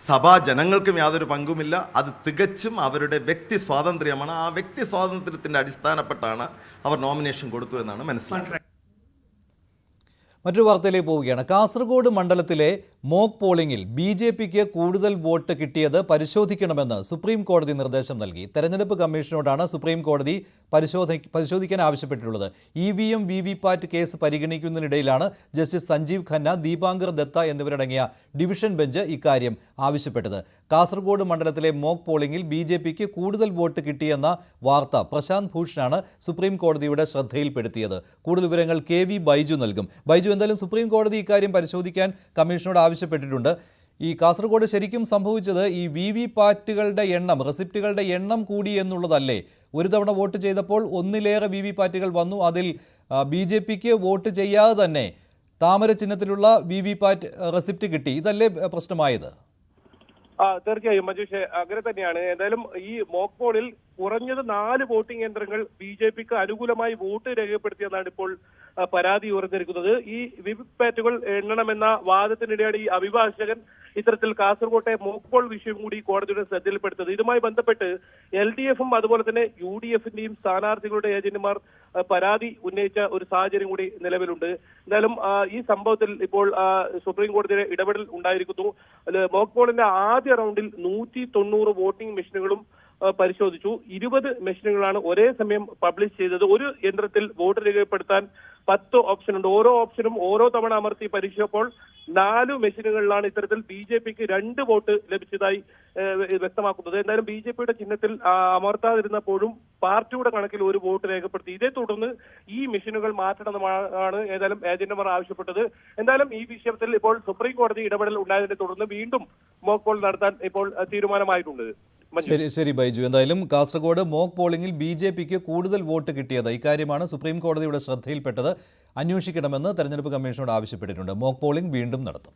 Speaker 15: സഭാ ജനങ്ങൾക്കും യാതൊരു പങ്കുമില്ല. അത് തികച്ചും അവരുടെ വ്യക്തി സ്വാതന്ത്ര്യമാണ്. ആ വ്യക്തി സ്വാതന്ത്ര്യത്തിൻ്റെ അടിസ്ഥാനപ്പെട്ടാണ് അവർ നോമിനേഷൻ കൊടുത്തു എന്നാണ് മനസ്സിലാക്കുന്നത്.
Speaker 1: മറ്റൊരു വാർത്തയിലേക്ക് പോവുകയാണ്. കാസർഗോഡ് മണ്ഡലത്തിലെ മോക്ക് പോളിംഗിൽ BJPക്ക് കൂടുതൽ വോട്ട് കിട്ടിയത് പരിശോധിക്കണമെന്ന് സുപ്രീം കോടതി നിർദ്ദേശം നൽകി. തെരഞ്ഞെടുപ്പ് കമ്മീഷനോടാണ് സുപ്രീം കോടതി പരിശോധിക്കാൻ ആവശ്യപ്പെട്ടിട്ടുള്ളത്. EVM VVPAT കേസ് പരിഗണിക്കുന്നതിനിടയിലാണ് ജസ്റ്റിസ് സഞ്ജീവ് ഖന്ന, ദീപാങ്കർ ദത്ത എന്നിവരടങ്ങിയ ഡിവിഷൻ ബെഞ്ച് ഇക്കാര്യം ആവശ്യപ്പെട്ടത്. കാസർഗോഡ് മണ്ഡലത്തിലെ മോക്ക് പോളിംഗിൽ BJPക്ക് കൂടുതൽ വോട്ട് കിട്ടിയെന്ന വാർത്ത പ്രശാന്ത് ഭൂഷണാണ് സുപ്രീം കോടതിയുടെ ശ്രദ്ധയിൽപ്പെടുത്തിയത്. കൂടുതൽ വിവരങ്ങൾ KV ബൈജു നൽകും. ബൈജു, എന്തായാലും സുപ്രീം കോടതി ഇക്കാര്യം പരിശോധിക്കാൻ കമ്മീഷനോട് ആവശ്യപ്പെട്ടിട്ടുണ്ട്. ഈ കാസർഗോഡ് ശരിക്കും സംഭവിച്ചത് ഈ VVPATകളുടെ എണ്ണം, റെസിപ്റ്റുകളുടെ എണ്ണം കൂടി എന്നുള്ളതല്ലേ? ഒരു തവണ വോട്ട് ചെയ്തപ്പോൾ ഒന്നിലേറെ VVPATകൾ വന്നു. അതിൽ BJPക്ക് വോട്ട് ചെയ്യാതെ തന്നെ താമര ചിഹ്നത്തിലുള്ള VVPAT റെസിപ്റ്റ് കിട്ടി. ഇതല്ലേ പ്രശ്നമായത്?
Speaker 16: തീർച്ചയായും മഞ്ജുഷേ, അങ്ങനെ തന്നെയാണ്. എന്തായാലും ഈ മോക്ക് പോളിൽ കുറഞ്ഞത് 4 വോട്ടിംഗ് യന്ത്രങ്ങൾ BJPക്ക് അനുകൂലമായി വോട്ട് രേഖപ്പെടുത്തിയെന്നാണ് ഇപ്പോൾ പരാതി ഉയർന്നിരിക്കുന്നത്. ഈ വിവിപാറ്റുകൾ എണ്ണണമെന്ന വാദത്തിനിടെയാണ് ഈ അഭിഭാഷകൻ ഇത്തരത്തിൽ കാസർകോട്ടെ മോക്ക് പോൾ വിഷയം കൂടി കോടതിയുടെ ശ്രദ്ധയിൽപ്പെടുത്തത്. ഇതുമായി ബന്ധപ്പെട്ട് LDFും അതുപോലെ തന്നെ UDFിന്റെയും സ്ഥാനാർത്ഥികളുടെ ഏജന്റുമാർ പരാതി ഉന്നയിച്ച ഒരു സാഹചര്യം കൂടി നിലവിലുണ്ട്. എന്തായാലും ഈ സംഭവത്തിൽ ഇപ്പോൾ സുപ്രീം കോടതിയുടെ ഇടപെടൽ ഉണ്ടായിരിക്കുന്നു. മോക്ക് പോളിന്റെ ആദ്യ റൗണ്ടിൽ 190 വോട്ടിംഗ് മെഷീനുകളും പരിശോധിച്ചു. 20 മെഷീനുകളാണ് ഒരേ സമയം പബ്ലിഷ് ചെയ്തത്. ഒരു യന്ത്രത്തിൽ വോട്ട് രേഖപ്പെടുത്താൻ 10 ഓപ്ഷൻ ഉണ്ട്. ഓരോ ഓപ്ഷനും ഓരോ തവണ അമർത്തി പരീക്ഷിച്ചപ്പോൾ 4 മെഷീനുകളിലാണ് ഇത്തരത്തിൽ BJPക്ക് 2 വോട്ട് ലഭിച്ചതായി വ്യക്തമാക്കുന്നത്. എന്തായാലും BJPയുടെ ചിഹ്നത്തിൽ അമർത്താതിരുന്നപ്പോഴും പാർട്ടിയുടെ കണക്കിൽ 1 വോട്ട് രേഖപ്പെടുത്തി. ഇതേ തുടർന്ന് ഈ മെഷീനുകൾ മാറ്റണമെന്നാണ് ഏതായാലും ഏജന്റുമാർ ആവശ്യപ്പെട്ടത്. എന്തായാലും ഈ വിഷയത്തിൽ ഇപ്പോൾ സുപ്രീം കോടതി ഇടപെടൽ ഉണ്ടായതിനെ തുടർന്ന് വീണ്ടും മോക്ക് പോൾ നടത്താൻ ഇപ്പോൾ തീരുമാനമായിട്ടുണ്ട്.
Speaker 1: ശരി ബൈജു, എന്തായാലും കാസർഗോഡ് മോക്ക് പോളിംഗിൽ BJPക്ക് കൂടുതൽ വോട്ട് കിട്ടിയത് ഇക്കാര്യമാണ് സുപ്രീം കോടതിയുടെ ശ്രദ്ധയിൽപ്പെട്ടത്. അന്വേഷിക്കണമെന്ന് തെരഞ്ഞെടുപ്പ് കമ്മീഷനോട് ആവശ്യപ്പെട്ടിട്ടുണ്ട്. മോക്ക് പോളിംഗ് വീണ്ടും നടത്തും.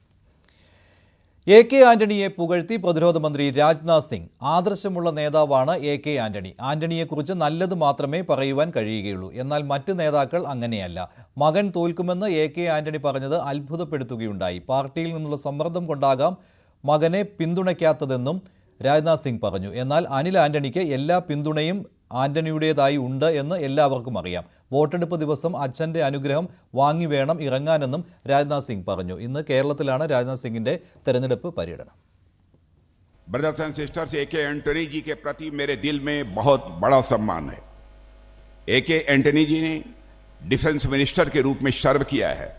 Speaker 1: AK ആന്റണിയെ പുകഴ്ത്തി പ്രതിരോധ മന്ത്രി രാജ്നാഥ് സിംഗ്. ആദർശമുള്ള നേതാവാണ് AK ആന്റണി. ആന്റണിയെക്കുറിച്ച് നല്ലത് മാത്രമേ പറയുവാൻ കഴിയുകയുള്ളൂ. എന്നാൽ മറ്റ് നേതാക്കൾ അങ്ങനെയല്ല. മകൻ തോൽക്കുമെന്ന് AK ആന്റണി പറഞ്ഞത് അത്ഭുതപ്പെടുത്തുകയുണ്ടായി. പാർട്ടിയിൽ നിന്നുള്ള സമ്മർദ്ദം കൊണ്ടാകാം മകനെ പിന്തുണയ്ക്കാത്തതെന്നും രാജ്നാഥ് സിംഗ് പറഞ്ഞു. എന്നാൽ അനിൽ ആന്റണിക്ക് എല്ലാ പിന്തുണയും ആന്റണിയുടേതായി ഉണ്ട് എന്ന് എല്ലാവർക്കും അറിയാം. വോട്ടെടുപ്പ് ദിവസം അച്ഛൻ്റെ അനുഗ്രഹം വാങ്ങി വേണം ഇറങ്ങാനെന്നും രാജ്നാഥ് സിംഗ് പറഞ്ഞു. ഇന്ന് കേരളത്തിലാണ് രാജ്നാഥ് സിംഗിന്റെ തെരഞ്ഞെടുപ്പ് പര്യടനം.
Speaker 17: Brothers and sisters, AK Antony ji के प्रति मेरे दिल में बहुत बड़ा सम्मान है. AK एंटनी जी ने डिफेंस मिनिस्टर के रूप में सर्व किया है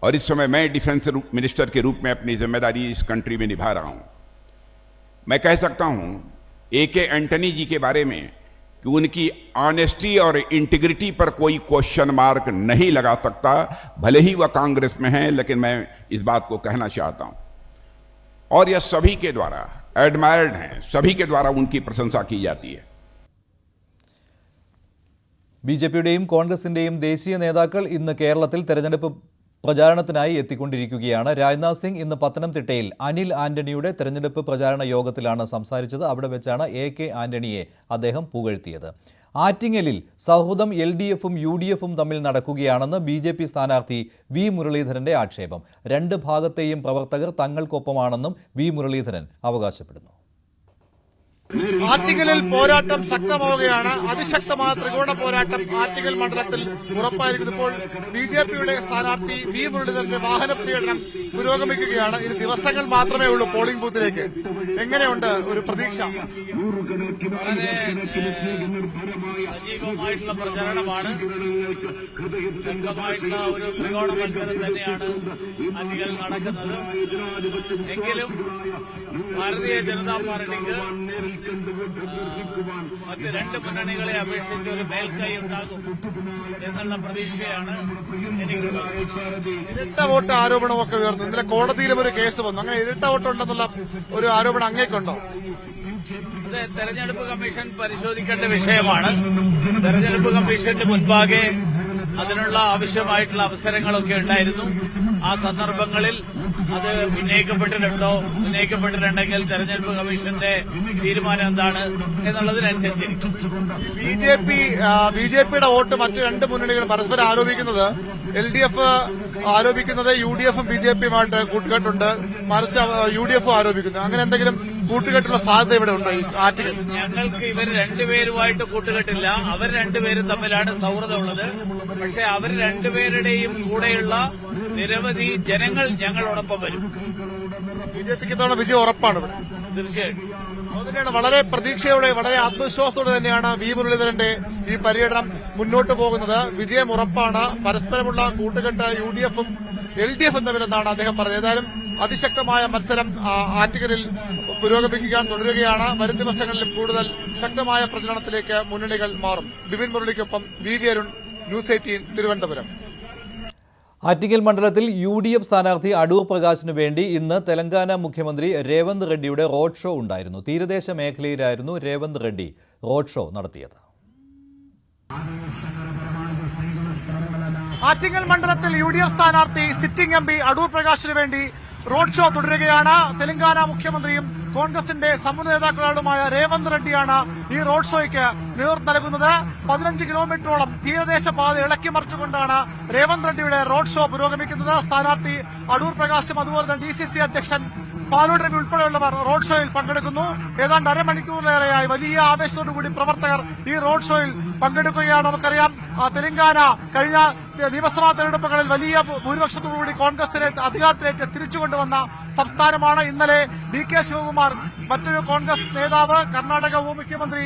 Speaker 17: और इस समय मैं डिफेंस मिनिस्टर के रूप में अपनी जिम्मेदारी इस कंट्री में निभा रहा हूं. मैं कह सकता हूं AK एंटनी जी के बारे में कि उनकी ऑनेस्टी और इंटीग्रिटी पर कोई क्वेश्चन मार्क नहीं लगा सकता. भले ही वह कांग्रेस में है, लेकिन मैं इस बात को कहना चाहता हूं और यह सभी के द्वारा एडमायर्ड हैं, सभी के द्वारा उनकी प्रशंसा की जाती है.
Speaker 1: BJPയുടെയും കോൺഗ്രസിന്റെയും ദേശീയ നേതാക്കൾ ഇന്ന് കേരളത്തിൽ തെരഞ്ഞെടുപ്പ് പ്രചാരണത്തിനായി എത്തിക്കൊണ്ടിരിക്കുകയാണ്. രാജ്നാഥ് സിംഗ് ഇന്ന് പത്തനംതിട്ടയിൽ അനിൽ ആന്റണിയുടെ തെരഞ്ഞെടുപ്പ് പ്രചാരണ യോഗത്തിലാണ് സംസാരിച്ചത്. അവിടെ വെച്ചാണ് AK ആന്റണിയെ അദ്ദേഹം പുകഴ്ത്തിയത്. ആറ്റിങ്ങലിൽ സൗഹൃദം LDFും UDFും തമ്മിൽ നടക്കുകയാണെന്ന് BJP സ്ഥാനാർത്ഥി V മുരളീധരന്റെ ആക്ഷേപം. 2 ഭാഗത്തെയും പ്രവർത്തകർ തങ്ങൾക്കൊപ്പമാണെന്നും V മുരളീധരൻ അവകാശപ്പെടുന്നു.
Speaker 18: ആറ്റിങ്ങലിൽ പോരാട്ടം ശക്തമാവുകയാണ്. അതിശക്തമായ ത്രികോണ പോരാട്ടം ആറ്റിങ്ങൽ മണ്ഡലത്തിൽ ഉറപ്പായിരിക്കുന്നു. ഇപ്പോൾ BJPയുടെ സ്ഥാനാർത്ഥി V മുരളീധരന്റെ വാഹന പര്യടനം പുരോഗമിക്കുകയാണ്. ഇനി ദിവസങ്ങൾ മാത്രമേ ഉള്ളൂ പോളിംഗ് ബൂത്തിലേക്ക്. എങ്ങനെയുണ്ട് ഒരു പ്രതീക്ഷ?
Speaker 19: സജീവമായിട്ടുള്ള പ്രചാരണമാണ്. ശക്തമായിട്ടുള്ള ഒരു ത്രികോണ മത്സരം തന്നെയാണ് ആറ്റിങ്ങൽ നടക്കുന്നത്. എങ്കിലും ഭാരതീയ ജനതാ പാർട്ടിക്ക് മറ്റ് 2 മുന്നണികളെ അപേക്ഷിച്ച് ഒരു മേൽക്കൈ ഉണ്ടാകും എന്നുള്ള പ്രതീക്ഷയാണ് എനിക്കുള്ളത്.
Speaker 18: ഇരട്ട വോട്ട് ആരോപണമൊക്കെ ഉയർന്നു. ഇന്നലെ കോടതിയിലും ഒരു കേസ് വന്നു. അങ്ങനെ ഇരട്ട വോട്ടുണ്ടെന്നുള്ള ഒരു ആരോപണം അങ്ങേക്കുണ്ടോ?
Speaker 19: അത് തെരഞ്ഞെടുപ്പ് കമ്മീഷൻ പരിശോധിക്കേണ്ട വിഷയമാണ്. തെരഞ്ഞെടുപ്പ് കമ്മീഷന്റെ മുൻപാകെ അതിനുള്ള ആവശ്യമായിട്ടുള്ള അവസരങ്ങളൊക്കെ ഉണ്ടായിരുന്നു. ആ സന്ദർഭങ്ങളിൽ അത് ഉന്നയിക്കപ്പെട്ടിട്ടുണ്ടെങ്കിൽ തെരഞ്ഞെടുപ്പ് കമ്മീഷന്റെ തീരുമാനം എന്താണ് എന്നുള്ളതിനനുസരിച്ചിരിക്കും.
Speaker 18: ബിജെപിയുടെ വോട്ട് മറ്റു രണ്ട് മുന്നണികളും പരസ്പരം ആരോപിക്കുന്നത് LDF ആരോപിക്കുന്നത് UDF BJPയുമായിട്ട് കൂട്ടുകെട്ടുണ്ട്, മറിച്ച് UDF ആരോപിക്കുന്നു. അങ്ങനെ എന്തെങ്കിലും കൂട്ടുകെട്ടുള്ള സാധ്യത ഇവിടെ ഉണ്ടോ ഈ ആറ്റിൽ?
Speaker 19: ഞങ്ങൾക്ക് ഇവർ രണ്ടുപേരുമായിട്ട് കൂട്ടുകെട്ടില്ല. അവർ രണ്ടുപേരും തമ്മിലാണ് സൗഹൃദമുള്ളത്. പക്ഷെ അവർ രണ്ടുപേരുടെയും കൂടെയുള്ള നിരവധി ജനങ്ങൾ ഞങ്ങളോടൊപ്പം വരും.
Speaker 18: BJPക്ക് ഇത്തവണ വിജയം ഉറപ്പാണ് ഇവിടെ.
Speaker 19: തീർച്ചയായിട്ടും
Speaker 18: അതുതന്നെയാണ് വളരെ പ്രതീക്ഷയോടെ, വളരെ ആത്മവിശ്വാസത്തോടെ തന്നെയാണ് വി മുരളീധരന്റെ ഈ പര്യടനം മുന്നോട്ട് പോകുന്നത്. വിജയം ഉറപ്പാണ്. പരസ്പരമുള്ള കൂട്ടുകെട്ട് UDFും LDFും തമ്മിലെന്നാണ് അദ്ദേഹം പറഞ്ഞത്. ഏതായാലും അതിശക്തമായ മത്സരം ആറ്റിങ്ങലിൽ പുരോഗമിക്കാൻ തുടരുകയാണ്. വരും ദിവസങ്ങളിലും കൂടുതൽ ശക്തമായ പ്രചരണത്തിലേക്ക് മുന്നണികൾ മാറും. ബിപിൻ മുരളിക്കൊപ്പം VV അരുൺ, ന്യൂസ് 18 തിരുവനന്തപുരം.
Speaker 1: ആറ്റിങ്ങൽ മണ്ഡലത്തിൽ UDF സ്ഥാനാർത്ഥി അടൂർ പ്രകാശിന് വേണ്ടി ഇന്ന് തെലങ്കാന മുഖ്യമന്ത്രി രേവന്ത് റെഡ്ഡിയുടെ റോഡ് ഷോ ഉണ്ടായിരുന്നു. തീരദേശ മേഖലയിലായിരുന്നു രേവന്ത് റെഡ്ഡി റോഡ് ഷോ നടത്തിയത്.
Speaker 18: ആറ്റിങ്ങൽ മണ്ഡലത്തിൽ UDF സ്ഥാനാർത്ഥി സിറ്റിംഗ് MP അടൂർ പ്രകാശിന് വേണ്ടി റോഡ് ഷോ തുടരുകയാണ്. തെലങ്കാന മുഖ്യമന്ത്രിയും കോൺഗ്രസിന്റെ സമുന്നത നേതാക്കളുമായ രേവന്ത് റെഡ്ഡിയാണ് ഈ റോഡ് ഷോയ്ക്ക് നേതൃത്വം നൽകുന്നത്. 15 കിലോമീറ്ററോളം തീരദേശ പാത ഇളക്കിമറിച്ചുകൊണ്ടാണ് രേവന്ത് റെഡ്ഡിയുടെ റോഡ് ഷോ പുരോഗമിക്കുന്നത്. സ്ഥാനാർത്ഥി അടൂർ പ്രകാശും അതുപോലെ തന്നെ DCC അധ്യക്ഷൻ പാലോട് രവി ഉൾപ്പെടെയുള്ളവർ റോഡ് ഷോയിൽ പങ്കെടുക്കുന്നു. ഏതാണ്ട് അരമണിക്കൂറിലേറെയായി വലിയ ആവേശത്തോടുകൂടി പ്രവർത്തകർ ഈ റോഡ് ഷോയിൽ പങ്കെടുക്കുകയാണ്. നമുക്കറിയാം തെലങ്കാന കഴിഞ്ഞ നിയമസഭാ തെരഞ്ഞെടുപ്പുകളിൽ വലിയ ഭൂരിപക്ഷത്തോടുകൂടി കോൺഗ്രസിനെ അധികാരത്തിലേക്ക് തിരിച്ചുകൊണ്ടുവന്ന സംസ്ഥാനമാണ്. ഇന്നലെ DK ശിവകുമാർ, മറ്റൊരു കോൺഗ്രസ് നേതാവ്, കർണാടക ഉപമുഖ്യമന്ത്രി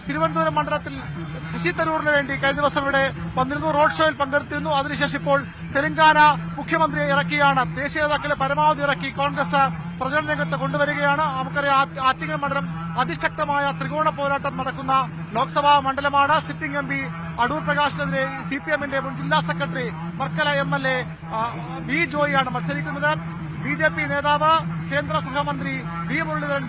Speaker 18: തിരുവനന്തപുരം മണ്ഡലത്തിൽ ശശി തരൂറിന് വേണ്ടി കഴിഞ്ഞ ദിവസം ഇവിടെ വന്നിരുന്നു, റോഡ് ഷോയിൽ പങ്കെടുത്തിരുന്നു. അതിനുശേഷം ഇപ്പോൾ തെലങ്കാന മുഖ്യമന്ത്രിയെ ഇറക്കിയാണ്, ദേശീയ നേതാക്കളെ പരമാവധി ഇറക്കി കോൺഗ്രസ് പ്രചരണ രംഗത്ത് കൊണ്ടുവരികയാണ്. നമുക്കറിയാം ആറ്റിങ്ങൽ മണ്ഡലം അതിശക്തമായ ത്രികോണ പോരാട്ടം നടക്കുന്ന ലോക്സഭാ മണ്ഡലമാണ്. സിറ്റിംഗ് MP അടൂർ പ്രകാശിനെതിരെ CPMന്റെ മുൻ ജില്ലാ സെക്രട്ടറി വർക്കല MLA V ജോയിയാണ് മത്സരിക്കുന്നത്. BJP നേതാവ് കേന്ദ്ര സഹമന്ത്രി V മുരളീധരൻ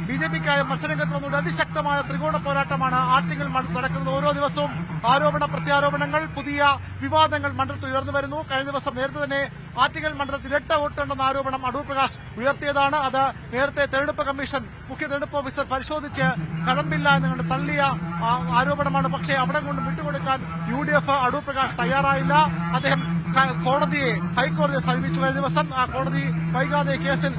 Speaker 18: BJPക്കായും മത്സരരംഗത്ത് വന്നുകൊണ്ട് അതിശക്തമായ ത്രികോണ പോരാട്ടമാണ് ആറ്റിങ്ങൽ മണ്ഡലത്തിൽ നടക്കുന്നത്. ഓരോ ദിവസവും ആരോപണ പ്രത്യാരോപണങ്ങൾ, പുതിയ വിവാദങ്ങൾ മണ്ഡലത്തിൽ ഉയർന്നു വരുന്നു. കഴിഞ്ഞ ദിവസം നേരത്തെ തന്നെ ആറ്റിങ്ങൽ മണ്ഡലത്തിൽ ഇരട്ട വോട്ടുണ്ടെന്ന ആരോപണം അടൂർ പ്രകാശ് ഉയർത്തിയതാണ്. അത് നേരത്തെ തെരഞ്ഞെടുപ്പ് കമ്മീഷൻ മുഖ്യ തെരഞ്ഞെടുപ്പ് ഓഫീസർ പരിശോധിച്ച് കഴമ്പില്ല എന്നുകൊണ്ട് തള്ളിയ ആരോപണമാണ്. പക്ഷേ അവിടെ കൊണ്ട് വിട്ടുകൊടുക്കാൻ UDF അടൂർ പ്രകാശ് തയ്യാറായില്ല. അദ്ദേഹം ഹൈക്കോടതിയെ സമീപിച്ചു. കഴിഞ്ഞ ദിവസം ആ കോടതി വൈകാതെ കേസിൽ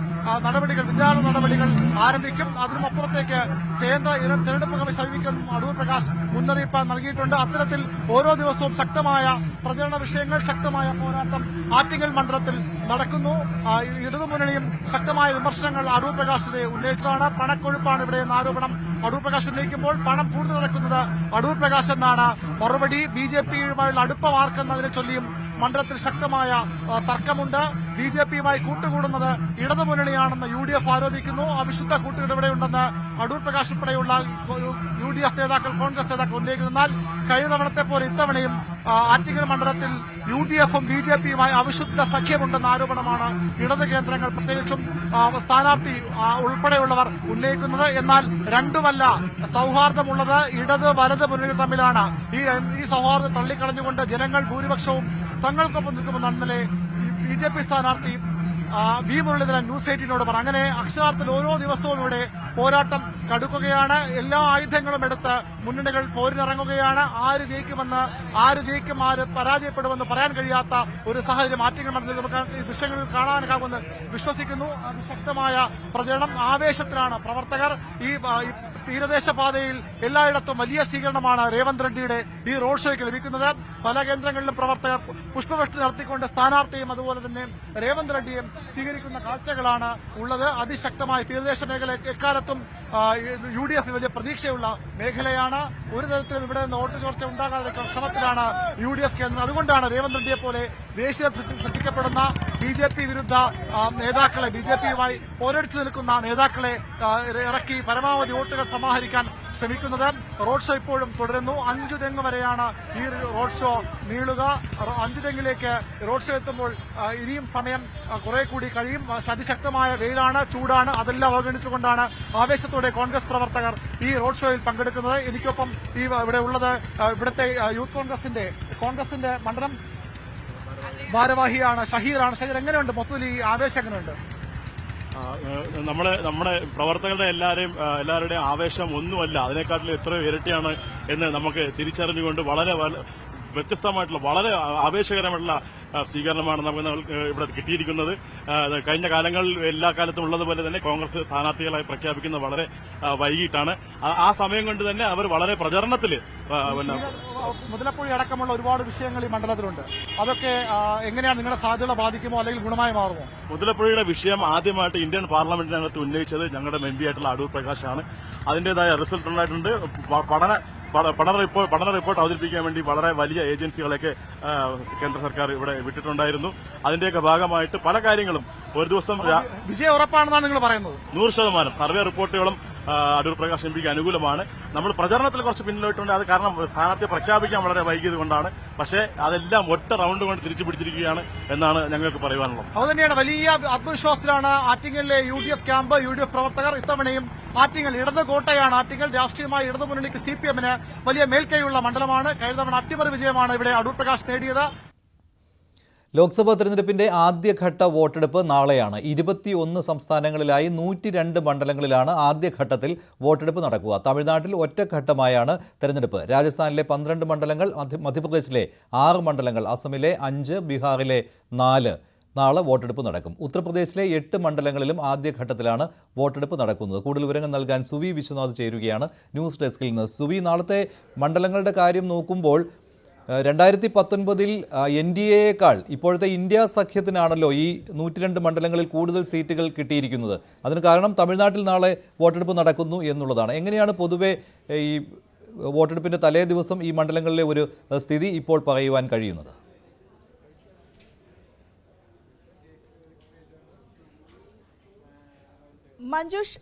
Speaker 18: വിചാരണ നടപടികൾ ആരംഭിക്കും. അതിനുമപ്പുറത്തേക്ക് കേന്ദ്ര തെരഞ്ഞെടുപ്പ് കമ്മീഷൻ സമീപിക്കും അടൂർ പ്രകാശ് മുന്നറിയിപ്പ് നൽകിയിട്ടുണ്ട്. അത്തരത്തിൽ ഓരോ ദിവസവും ശക്തമായ പ്രചരണ വിഷയങ്ങൾ, ശക്തമായ പോരാട്ടം ആറ്റിങ്ങൽ മണ്ഡലത്തിൽ നടക്കുന്നു. ഇടതുമുന്നണിയും ശക്തമായ വിമർശനങ്ങൾ അടൂർ പ്രകാശിനെ ഉന്നയിച്ചതാണ്. പണക്കൊഴുപ്പാണ് ഇവിടെ എന്ന ആരോപണം അടൂർ പ്രകാശ് ഉന്നയിക്കുമ്പോൾ പണം കൂടുതൽ നടക്കുന്നത് അടൂർ പ്രകാശ് എന്നാണ് മറുപടി. BJPയുമായുള്ള അടുപ്പം ആർക്കെന്നതിനെ ചൊല്ലിയും മണ്ഡലത്തിൽ ശക്തമായ തർക്കമുണ്ട്. BJPയുമായി കൂട്ടുകൂടുന്നത് ഇടതുമുന്നണിയാണെന്ന് UDF ആരോപിക്കുന്നു. അവിശുദ്ധ കൂട്ടുകെട്ട് ഇവിടെയുണ്ടെന്ന് അടൂർ പ്രകാശ് ഉൾപ്പെടെയുള്ള UDF നേതാക്കൾ, കോൺഗ്രസ് നേതാക്കൾ ഉന്നയിക്കുന്നു. എന്നാൽ കഴിഞ്ഞ തവണത്തെ പോലെ ഇത്തവണയും ആറ്റിങ്ങൽ മണ്ഡലത്തിൽ UDFും BJPയുമായി അവിശുദ്ധ സഖ്യമുണ്ടെന്ന ആരോപണമാണ് ഇടത് കേന്ദ്രങ്ങൾ, പ്രത്യേകിച്ചും സ്ഥാനാർത്ഥി ഉൾപ്പെടെയുള്ളവർ ഉന്നയിക്കുന്നത്. എന്നാൽ രണ്ടുമല്ല സൌഹാർദ്ദമുള്ളത് ഇടത് വലത് മുന്നണികൾ തമ്മിലാണ്. ഈ സൗഹാർദ്ദം തള്ളിക്കളഞ്ഞുകൊണ്ട് ജനങ്ങൾ ഭൂരിപക്ഷവും തങ്ങൾക്കൊപ്പം നിൽക്കുമെന്നാണ് ഇന്നലെ BJP സ്ഥാനാർത്ഥി V മുരളീധരൻ ന്യൂസ് 18നോട് പറഞ്ഞു. അങ്ങനെ അക്ഷരാർത്ഥത്തിൽ ഓരോ ദിവസവും ഇവിടെ പോരാട്ടം കടുക്കുകയാണ്. എല്ലാ ആയുധങ്ങളും എടുത്ത് മുന്നണികൾ പോരിനിറങ്ങുകയാണ്. ആര് ജയിക്കും ആര് പരാജയപ്പെടുമെന്ന് പറയാൻ കഴിയാത്ത ഒരു സാഹചര്യം ആറ്റിങ്ങൽ മണ്ഡലത്തിൽ നമുക്ക് ഈ ദൃശ്യങ്ങളിൽ കാണാനാകുമെന്ന് വിശ്വസിക്കുന്നു. അതിശക്തമായ പ്രചരണം, ആവേശത്തിലാണ് പ്രവർത്തകർ. ഈ തീരദേശ പാതയിൽ എല്ലായിടത്തും വലിയ സ്വീകരണമാണ് രേവന്ത് റെഡ്ഡിയുടെ ഈ റോഡ് ഷോയ്ക്ക് ലഭിക്കുന്നത്. പല കേന്ദ്രങ്ങളിലും പ്രവർത്തകർ പുഷ്പവൃഷ്ടി നടത്തിക്കൊണ്ട് സ്ഥാനാർത്ഥിയും അതുപോലെ തന്നെ രേവന്ത് റെഡ്ഡിയും സ്വീകരിക്കുന്ന കാഴ്ചകളാണ് ഉള്ളത്. അതിശക്തമായ തീരദേശ മേഖല എക്കാലത്തും UDF വലിയ പ്രതീക്ഷയുള്ള മേഖലയാണ്. ഒരു തരത്തിലും ഇവിടെ നിന്ന് വോട്ട് ചോർച്ച ഉണ്ടാകാതിരിക്കുന്ന ശ്രമത്തിലാണ് UDF കേന്ദ്രം. അതുകൊണ്ടാണ് രേവന്ത് റെഡ്ഡിയെ പോലെ ദേശീയ ശ്രദ്ധിക്കപ്പെടുന്ന BJP വിരുദ്ധ നേതാക്കളെ, BJPയുമായി പോരടിച്ചു നിൽക്കുന്ന നേതാക്കളെ ഇറക്കി പരമാവധി വോട്ടുകൾ സമാഹരിക്കാൻ ശ്രമിക്കുന്നത്. റോഡ് ഷോ ഇപ്പോഴും തുടരുന്നു. 5 തെങ്ങ് വരെയാണ് ഈ റോഡ് ഷോ നീളുക. 5 തെങ്ങിലേക്ക് റോഡ് ഷോ എത്തുമ്പോൾ ഇനിയും സമയം കുറെ കൂടി കഴിയും. അതിശക്തമായ വെയിലാണ്, ചൂടാണ്. അതെല്ലാം അവഗണിച്ചുകൊണ്ടാണ് ആവേശത്തോടെ കോൺഗ്രസ് പ്രവർത്തകർ ഈ റോഡ് ഷോയിൽ പങ്കെടുക്കുന്നത്. എനിക്കൊപ്പം ഇവിടെ ഉള്ളത് ഇവിടുത്തെ യൂത്ത് കോൺഗ്രസിന്റെ മണ്ഡലം ഭാരവാഹിയാണ് ഷഹീറാണ്. ഷഹീർ, എങ്ങനെയുണ്ട് മൊത്തത്തിൽ ഈ ആവേശം എങ്ങനെയുണ്ട്?
Speaker 20: നമ്മുടെ പ്രവർത്തകരുടെ എല്ലാവരുടെയും ആവേശം ഒന്നുമല്ല, അതിനെക്കാട്ടിലും എത്രയോ ഇരട്ടിയാണ് എന്ന് നമുക്ക് തിരിച്ചറിഞ്ഞുകൊണ്ട് വളരെ വ്യത്യസ്തമായിട്ടുള്ള വളരെ ആവേശകരമായിട്ടുള്ള സ്വീകരണമാണ് നമുക്ക് ഇവിടെ കിട്ടിയിരിക്കുന്നത്. കഴിഞ്ഞ കാലങ്ങളിൽ എല്ലാ കാലത്തും ഉള്ളതുപോലെ തന്നെ കോൺഗ്രസ് സ്ഥാനാർത്ഥികളായി പ്രഖ്യാപിക്കുന്നത് വളരെ വൈകിട്ടാണ്. ആ സമയം കൊണ്ട് തന്നെ അവർ വളരെ പ്രചരണത്തിൽ
Speaker 18: മുതലപ്പുഴ അടക്കമുള്ള ഒരുപാട് വിഷയങ്ങൾ ഈ മണ്ഡലത്തിലുണ്ട്. അതൊക്കെ എങ്ങനെയാണ് നിങ്ങളുടെ സാധ്യത ബാധിക്കുമോ അല്ലെങ്കിൽ ഗുണമായി മാറുമോ?
Speaker 20: മുതലപ്പുഴയുടെ വിഷയം ആദ്യമായിട്ട് ഇന്ത്യൻ പാർലമെന്റിനകത്ത് ഉന്നയിച്ചത് ഞങ്ങളുടെ എം പി ആയിട്ടുള്ള അടൂർ പ്രകാശാണ്. അതിന്റേതായ റിസൾട്ട് ഉണ്ടായിട്ടുണ്ട്. പഠന റിപ്പോർട്ട് അവതരിപ്പിക്കാൻ വേണ്ടി വളരെ വലിയ ഏജൻസികളൊക്കെ കേന്ദ്ര സർക്കാർ ഇവിടെ വിട്ടിട്ടുണ്ടായിരുന്നു. അതിന്റെയൊക്കെ ഭാഗമായിട്ട് പല കാര്യങ്ങളും ഒരു ദിവസം
Speaker 18: വിജയം ഉറപ്പാണെന്നാണ് നിങ്ങൾ പറയുന്നത്?
Speaker 20: 100% സർവേ റിപ്പോർട്ടുകളും അടൂർ പ്രകാശ് എം പിക്ക് അനുകൂലമാണ്. നമ്മൾ പ്രചരണത്തിൽ കുറച്ച് പിന്നിലോട്ടുണ്ട്. അത് കാരണം സ്ഥാനാർത്ഥിയെ പ്രഖ്യാപിക്കാൻ വളരെ വൈകിയത് കൊണ്ടാണ്. പക്ഷേ അതെല്ലാം ഒറ്റ റൗണ്ട് കൊണ്ട് തിരിച്ചു പിടിച്ചിരിക്കുകയാണ് എന്നാണ് ഞങ്ങൾക്ക് പറയാനുള്ളത്.
Speaker 18: അതുതന്നെയാണ്, വലിയ ആത്മവിശ്വാസത്തിലാണ് ആറ്റിങ്ങലിലെ UDF ക്യാമ്പ്, UDF പ്രവർത്തകർ. ഇത്തവണയും ആറ്റിങ്ങൽ ഇടത് കോട്ടയാണ്. ആറ്റിങ്ങൽ രാഷ്ട്രീയമായി ഇടതുമുന്നണിക്ക് CPM-ന് വലിയ മേൽക്കൈയുള്ള മണ്ഡലമാണ്. കഴിഞ്ഞ തവണ അട്ടിമറി വിജയമാണ് ഇവിടെ അടൂർ പ്രകാശ് നേടിയത്.
Speaker 1: ലോക്സഭാ തെരഞ്ഞെടുപ്പിന്റെ ആദ്യഘട്ട വോട്ടെടുപ്പ് നാളെയാണ്. 21 സംസ്ഥാനങ്ങളിലായി 102 മണ്ഡലങ്ങളിലാണ് ആദ്യഘട്ടത്തിൽ വോട്ടെടുപ്പ് നടക്കുക. തമിഴ്നാട്ടിൽ ഒറ്റഘട്ടമായാണ് തെരഞ്ഞെടുപ്പ്. രാജസ്ഥാനിലെ 12 മണ്ഡലങ്ങൾ, മധ്യപ്രദേശിലെ 6 മണ്ഡലങ്ങൾ, അസമിലെ 5, ബീഹാറിലെ 4 നാളെ വോട്ടെടുപ്പ് നടക്കും. ഉത്തർപ്രദേശിലെ 8 മണ്ഡലങ്ങളിലും ആദ്യഘട്ടത്തിലാണ് വോട്ടെടുപ്പ് നടക്കുന്നത്. കൂടുതൽ വിവരങ്ങൾ നൽകാൻ സുവി വിശ്വനാഥ് ചേരുകയാണ് ന്യൂസ് ഡെസ്കിൽ നിന്ന്. സുവി, നാളത്തെ മണ്ഡലങ്ങളുടെ കാര്യം നോക്കുമ്പോൾ 2019 NDAയേക്കാൾ ഇപ്പോഴത്തെ ഇന്ത്യ സഖ്യത്തിനാണല്ലോ ഈ 102 മണ്ഡലങ്ങളിൽ കൂടുതൽ സീറ്റുകൾ കിട്ടിയിരിക്കുന്നത്. അതിന് കാരണം തമിഴ്നാട്ടിൽ നാളെ വോട്ടെടുപ്പ് നടക്കുന്നു എന്നുള്ളതാണ്. എങ്ങനെയാണ് പൊതുവെ ഈ വോട്ടെടുപ്പിൻ്റെ തലേ ദിവസം ഈ മണ്ഡലങ്ങളിലെ ഒരു സ്ഥിതി ഇപ്പോൾ പറയുവാൻ കഴിയുന്നത്?
Speaker 21: മഞ്ജുഷ്,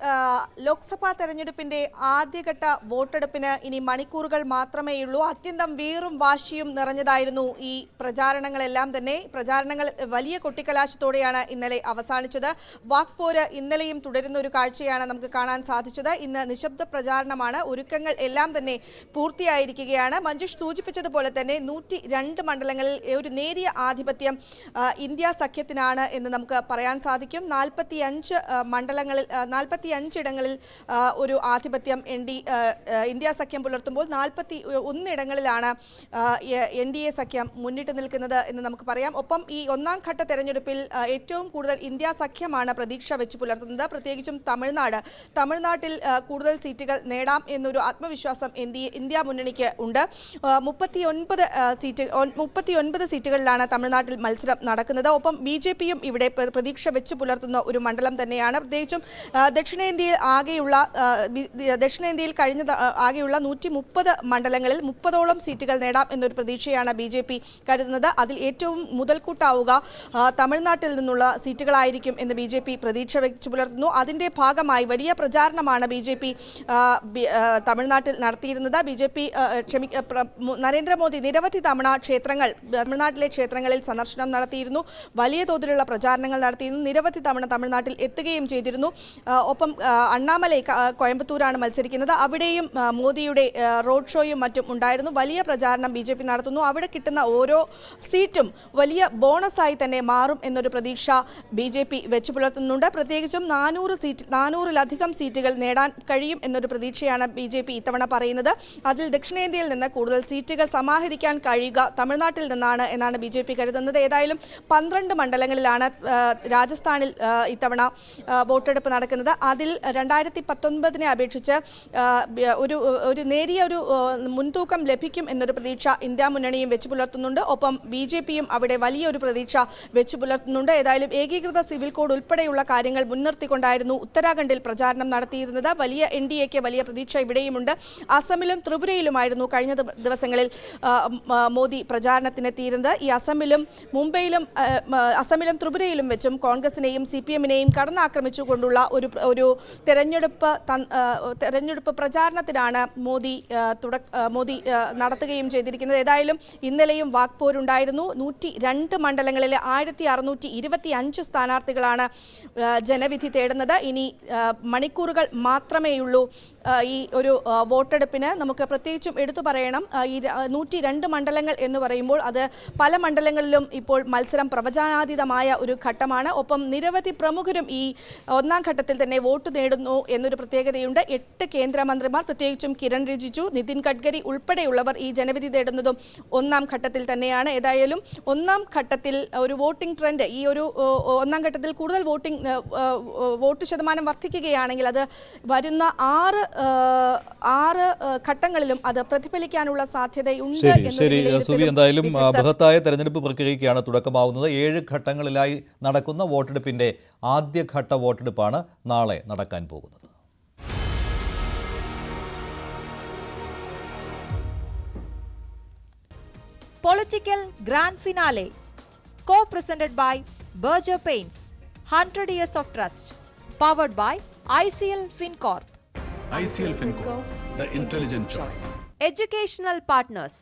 Speaker 21: ലോക്സഭാ തെരഞ്ഞെടുപ്പിന്റെ ആദ്യഘട്ട വോട്ടെടുപ്പിന് ഇനി മണിക്കൂറുകൾ മാത്രമേയുള്ളൂ. അത്യന്തം വീറും വാശിയും നിറഞ്ഞതായിരുന്നു ഈ പ്രചാരണങ്ങളെല്ലാം തന്നെ. പ്രചാരണങ്ങൾ വലിയ കൊട്ടിക്കലാശത്തോടെയാണ് ഇന്നലെ അവസാനിച്ചത്. വാക്പോര് ഇന്നലെയും തുടരുന്ന ഒരു കാഴ്ചയാണ് നമുക്ക് കാണാൻ സാധിച്ചത്. ഇന്ന് നിശബ്ദ പ്രചാരണമാണ്. ഒരുക്കങ്ങൾ എല്ലാം തന്നെ പൂർത്തിയായിരിക്കുകയാണ്. മഞ്ജുഷ് സൂചിപ്പിച്ചതുപോലെ തന്നെ 102 മണ്ഡലങ്ങളിൽ ഒരു നേരിയ ആധിപത്യം ഇന്ത്യ സഖ്യത്തിനാണ് എന്ന് നമുക്ക് പറയാൻ സാധിക്കും. 45 മണ്ഡലങ്ങളിൽ 45 ഇടങ്ങളിൽ ഒരു ആധിപത്യം ഇന്ത്യ സഖ്യം പുലർത്തുമ്പോൾ 41 ഇടങ്ങളിലാണ് NDA സഖ്യം മുന്നിട്ട് നിൽക്കുന്നത് എന്ന് നമുക്ക് പറയാം. ഒപ്പം ഈ ഒന്നാം ഘട്ട തെരഞ്ഞെടുപ്പിൽ ഏറ്റവും കൂടുതൽ ഇന്ത്യ സഖ്യമാണ് പ്രതീക്ഷ വെച്ച് പുലർത്തുന്നത്. പ്രത്യേകിച്ചും തമിഴ്നാട്ടിൽ കൂടുതൽ സീറ്റുകൾ നേടാം എന്നൊരു ആത്മവിശ്വാസം ഇന്ത്യ മുന്നണിക്ക് ഉണ്ട്. 39 സീറ്റുകളിലാണ് തമിഴ്നാട്ടിൽ മത്സരം നടക്കുന്നത്. ഒപ്പം BJP-യും ഇവിടെ പ്രതീക്ഷ വെച്ച് പുലർത്തുന്ന ഒരു മണ്ഡലം തന്നെയാണ്. പ്രത്യേകിച്ചും ദക്ഷിണേന്ത്യയിൽ കഴിഞ്ഞ ആകെയുള്ള 130 മണ്ഡലങ്ങളിൽ 30ഓളം സീറ്റുകൾ നേടാം എന്നൊരു പ്രതീക്ഷയാണ് BJP കരുതുന്നത്. അതിൽ ഏറ്റവും മുതൽക്കൂട്ടാവുക തമിഴ്നാട്ടിൽ നിന്നുള്ള സീറ്റുകളായിരിക്കും എന്ന് BJP പ്രതീക്ഷ വെച്ച് പുലർത്തുന്നു. അതിന്റെ ഭാഗമായി വലിയ പ്രചാരണമാണ് BJP തമിഴ്നാട്ടിൽ നടത്തിയിരുന്നത്. നരേന്ദ്രമോദി നിരവധി തവണ തമിഴ്നാട്ടിലെ ക്ഷേത്രങ്ങളിൽ സന്ദർശനം നടത്തിയിരുന്നു. വലിയ തോതിലുള്ള പ്രചാരണങ്ങൾ നടത്തിയിരുന്നു. നിരവധി തവണ തമിഴ്നാട്ടിൽ എത്തുകയും ചെയ്തിരുന്നു. ഒപ്പം അണ്ണാമലൈ കോയമ്പത്തൂരാണ് മത്സരിക്കുന്നത്. അവിടെയും മോദിയുടെ റോഡ് ഷോയും മറ്റും ഉണ്ടായിരുന്നു. വലിയ പ്രചാരണം BJP നടത്തുന്നു. അവിടെ കിട്ടുന്ന ഓരോ സീറ്റും വലിയ ബോണസായി തന്നെ മാറും എന്നൊരു പ്രതീക്ഷ BJP വെച്ചു പുലർത്തുന്നുണ്ട്. പ്രത്യേകിച്ചും 400-ലധികം സീറ്റുകൾ നേടാൻ കഴിയും എന്നൊരു പ്രതീക്ഷയാണ് BJP ഇത്തവണ പറയുന്നത്. അതിൽ ദക്ഷിണേന്ത്യയിൽ നിന്ന് കൂടുതൽ സീറ്റുകൾ സമാഹരിക്കാൻ കഴിയുക തമിഴ്നാട്ടിൽ നിന്നാണ് എന്നാണ് BJP കരുതുന്നത്. ഏതായാലും 12 മണ്ഡലങ്ങളിലാണ് രാജസ്ഥാനിൽ ഇത്തവണ വോട്ടെടുപ്പ് നടക്കുന്നത്. അതിൽ 2019 അപേക്ഷിച്ച് ഒരു നേരിയ ഒരു മുൻതൂക്കം ലഭിക്കും എന്നൊരു പ്രതീക്ഷ ഇന്ത്യ മുന്നണിയും വെച്ചു പുലർത്തുന്നുണ്ട്. ഒപ്പം BJP-യും അവിടെ വലിയൊരു പ്രതീക്ഷ വെച്ചു പുലർത്തുന്നുണ്ട്. ഏതായാലും ഏകീകൃത സിവിൽ കോഡ് ഉൾപ്പെടെയുള്ള കാര്യങ്ങൾ മുൻനിർത്തിക്കൊണ്ടായിരുന്നു ഉത്തരാഖണ്ഡിൽ പ്രചാരണം നടത്തിയിരുന്നത്. വലിയ NDAക്ക് വലിയ പ്രതീക്ഷ ഇവിടെയുമുണ്ട്. അസമിലും ത്രിപുരയിലുമായിരുന്നു കഴിഞ്ഞ ദിവസങ്ങളിൽ മോദി പ്രചാരണത്തിനെത്തിയിരുന്നത്. ഈ അസമിലും ത്രിപുരയിലും വെച്ചും കോൺഗ്രസിനെയും CPM-നെയും കടന്നാക്രമിച്ചുകൊണ്ടുള്ള ഒരു തെരഞ്ഞെടുപ്പ് പ്രചാരണത്തിനാണ് മോദി നടത്തുകയും ചെയ്തിരിക്കുന്നത്. ഏതായാലും ഇന്നലെയും വാക്പോരുണ്ടായിരുന്നു. 102 മണ്ഡലങ്ങളിലെ 1625 സ്ഥാനാർത്ഥികളാണ് ജനവിധി തേടുന്നത്. ഇനി മണിക്കൂറുകൾ മാത്രമേയുള്ളൂ ഈ ഒരു വോട്ടെടുപ്പിന്. നമുക്ക് പ്രത്യേകിച്ചും എടുത്തു പറയണം, ഈ 102 മണ്ഡലങ്ങൾ എന്ന് പറയുമ്പോൾ അത് പല മണ്ഡലങ്ങളിലും ഇപ്പോൾ മത്സരം പ്രവചനാതീതമായ ഒരു ഘട്ടമാണ്. ഒപ്പം നിരവധി പ്രമുഖരും ഈ ഒന്നാം ഘട്ടത്തിൽ തന്നെ വോട്ട് നേടുന്നു എന്നൊരു പ്രത്യേകതയുണ്ട്. 8 കേന്ദ്രമന്ത്രിമാർ, പ്രത്യേകിച്ചും കിരൺ റിജിജു, നിതിൻ ഗഡ്കരി ഉൾപ്പെടെയുള്ളവർ ഈ ജനവിധി തേടുന്നതും ഒന്നാം ഘട്ടത്തിൽ തന്നെയാണ്. ഏതായാലും ഒന്നാം ഘട്ടത്തിൽ ഒരു വോട്ടിംഗ് ട്രെൻഡ്, ഈ ഒരു ഒന്നാം ഘട്ടത്തിൽ കൂടുതൽ വോട്ട് ശതമാനം വർദ്ധിക്കുകയാണെങ്കിൽ അത് വരുന്ന 6 ഘട്ടങ്ങളിലും അത് പ്രതിഫലിക്കാനുള്ള സാധ്യതയുണ്ട്.
Speaker 1: ശരി സുവി, എന്തായാലും ബൃഹത്തായ തെരഞ്ഞെടുപ്പ് പ്രക്രിയയ്ക്കാണ് തുടക്കമാവുന്നത്. 7 ഘട്ടങ്ങളിലായി നടക്കുന്ന വോട്ടെടുപ്പിന്റെ ആദ്യഘട്ട വോട്ടെടുപ്പാണ് നാളെ നടക്കാൻ പോകുന്നത്.
Speaker 2: Political Grand Finale, co-presented by Berger Paints, 100 years of trust, powered by ICL FinCorp.
Speaker 3: ICL FinCorp, the intelligent choice.
Speaker 2: Educational partners,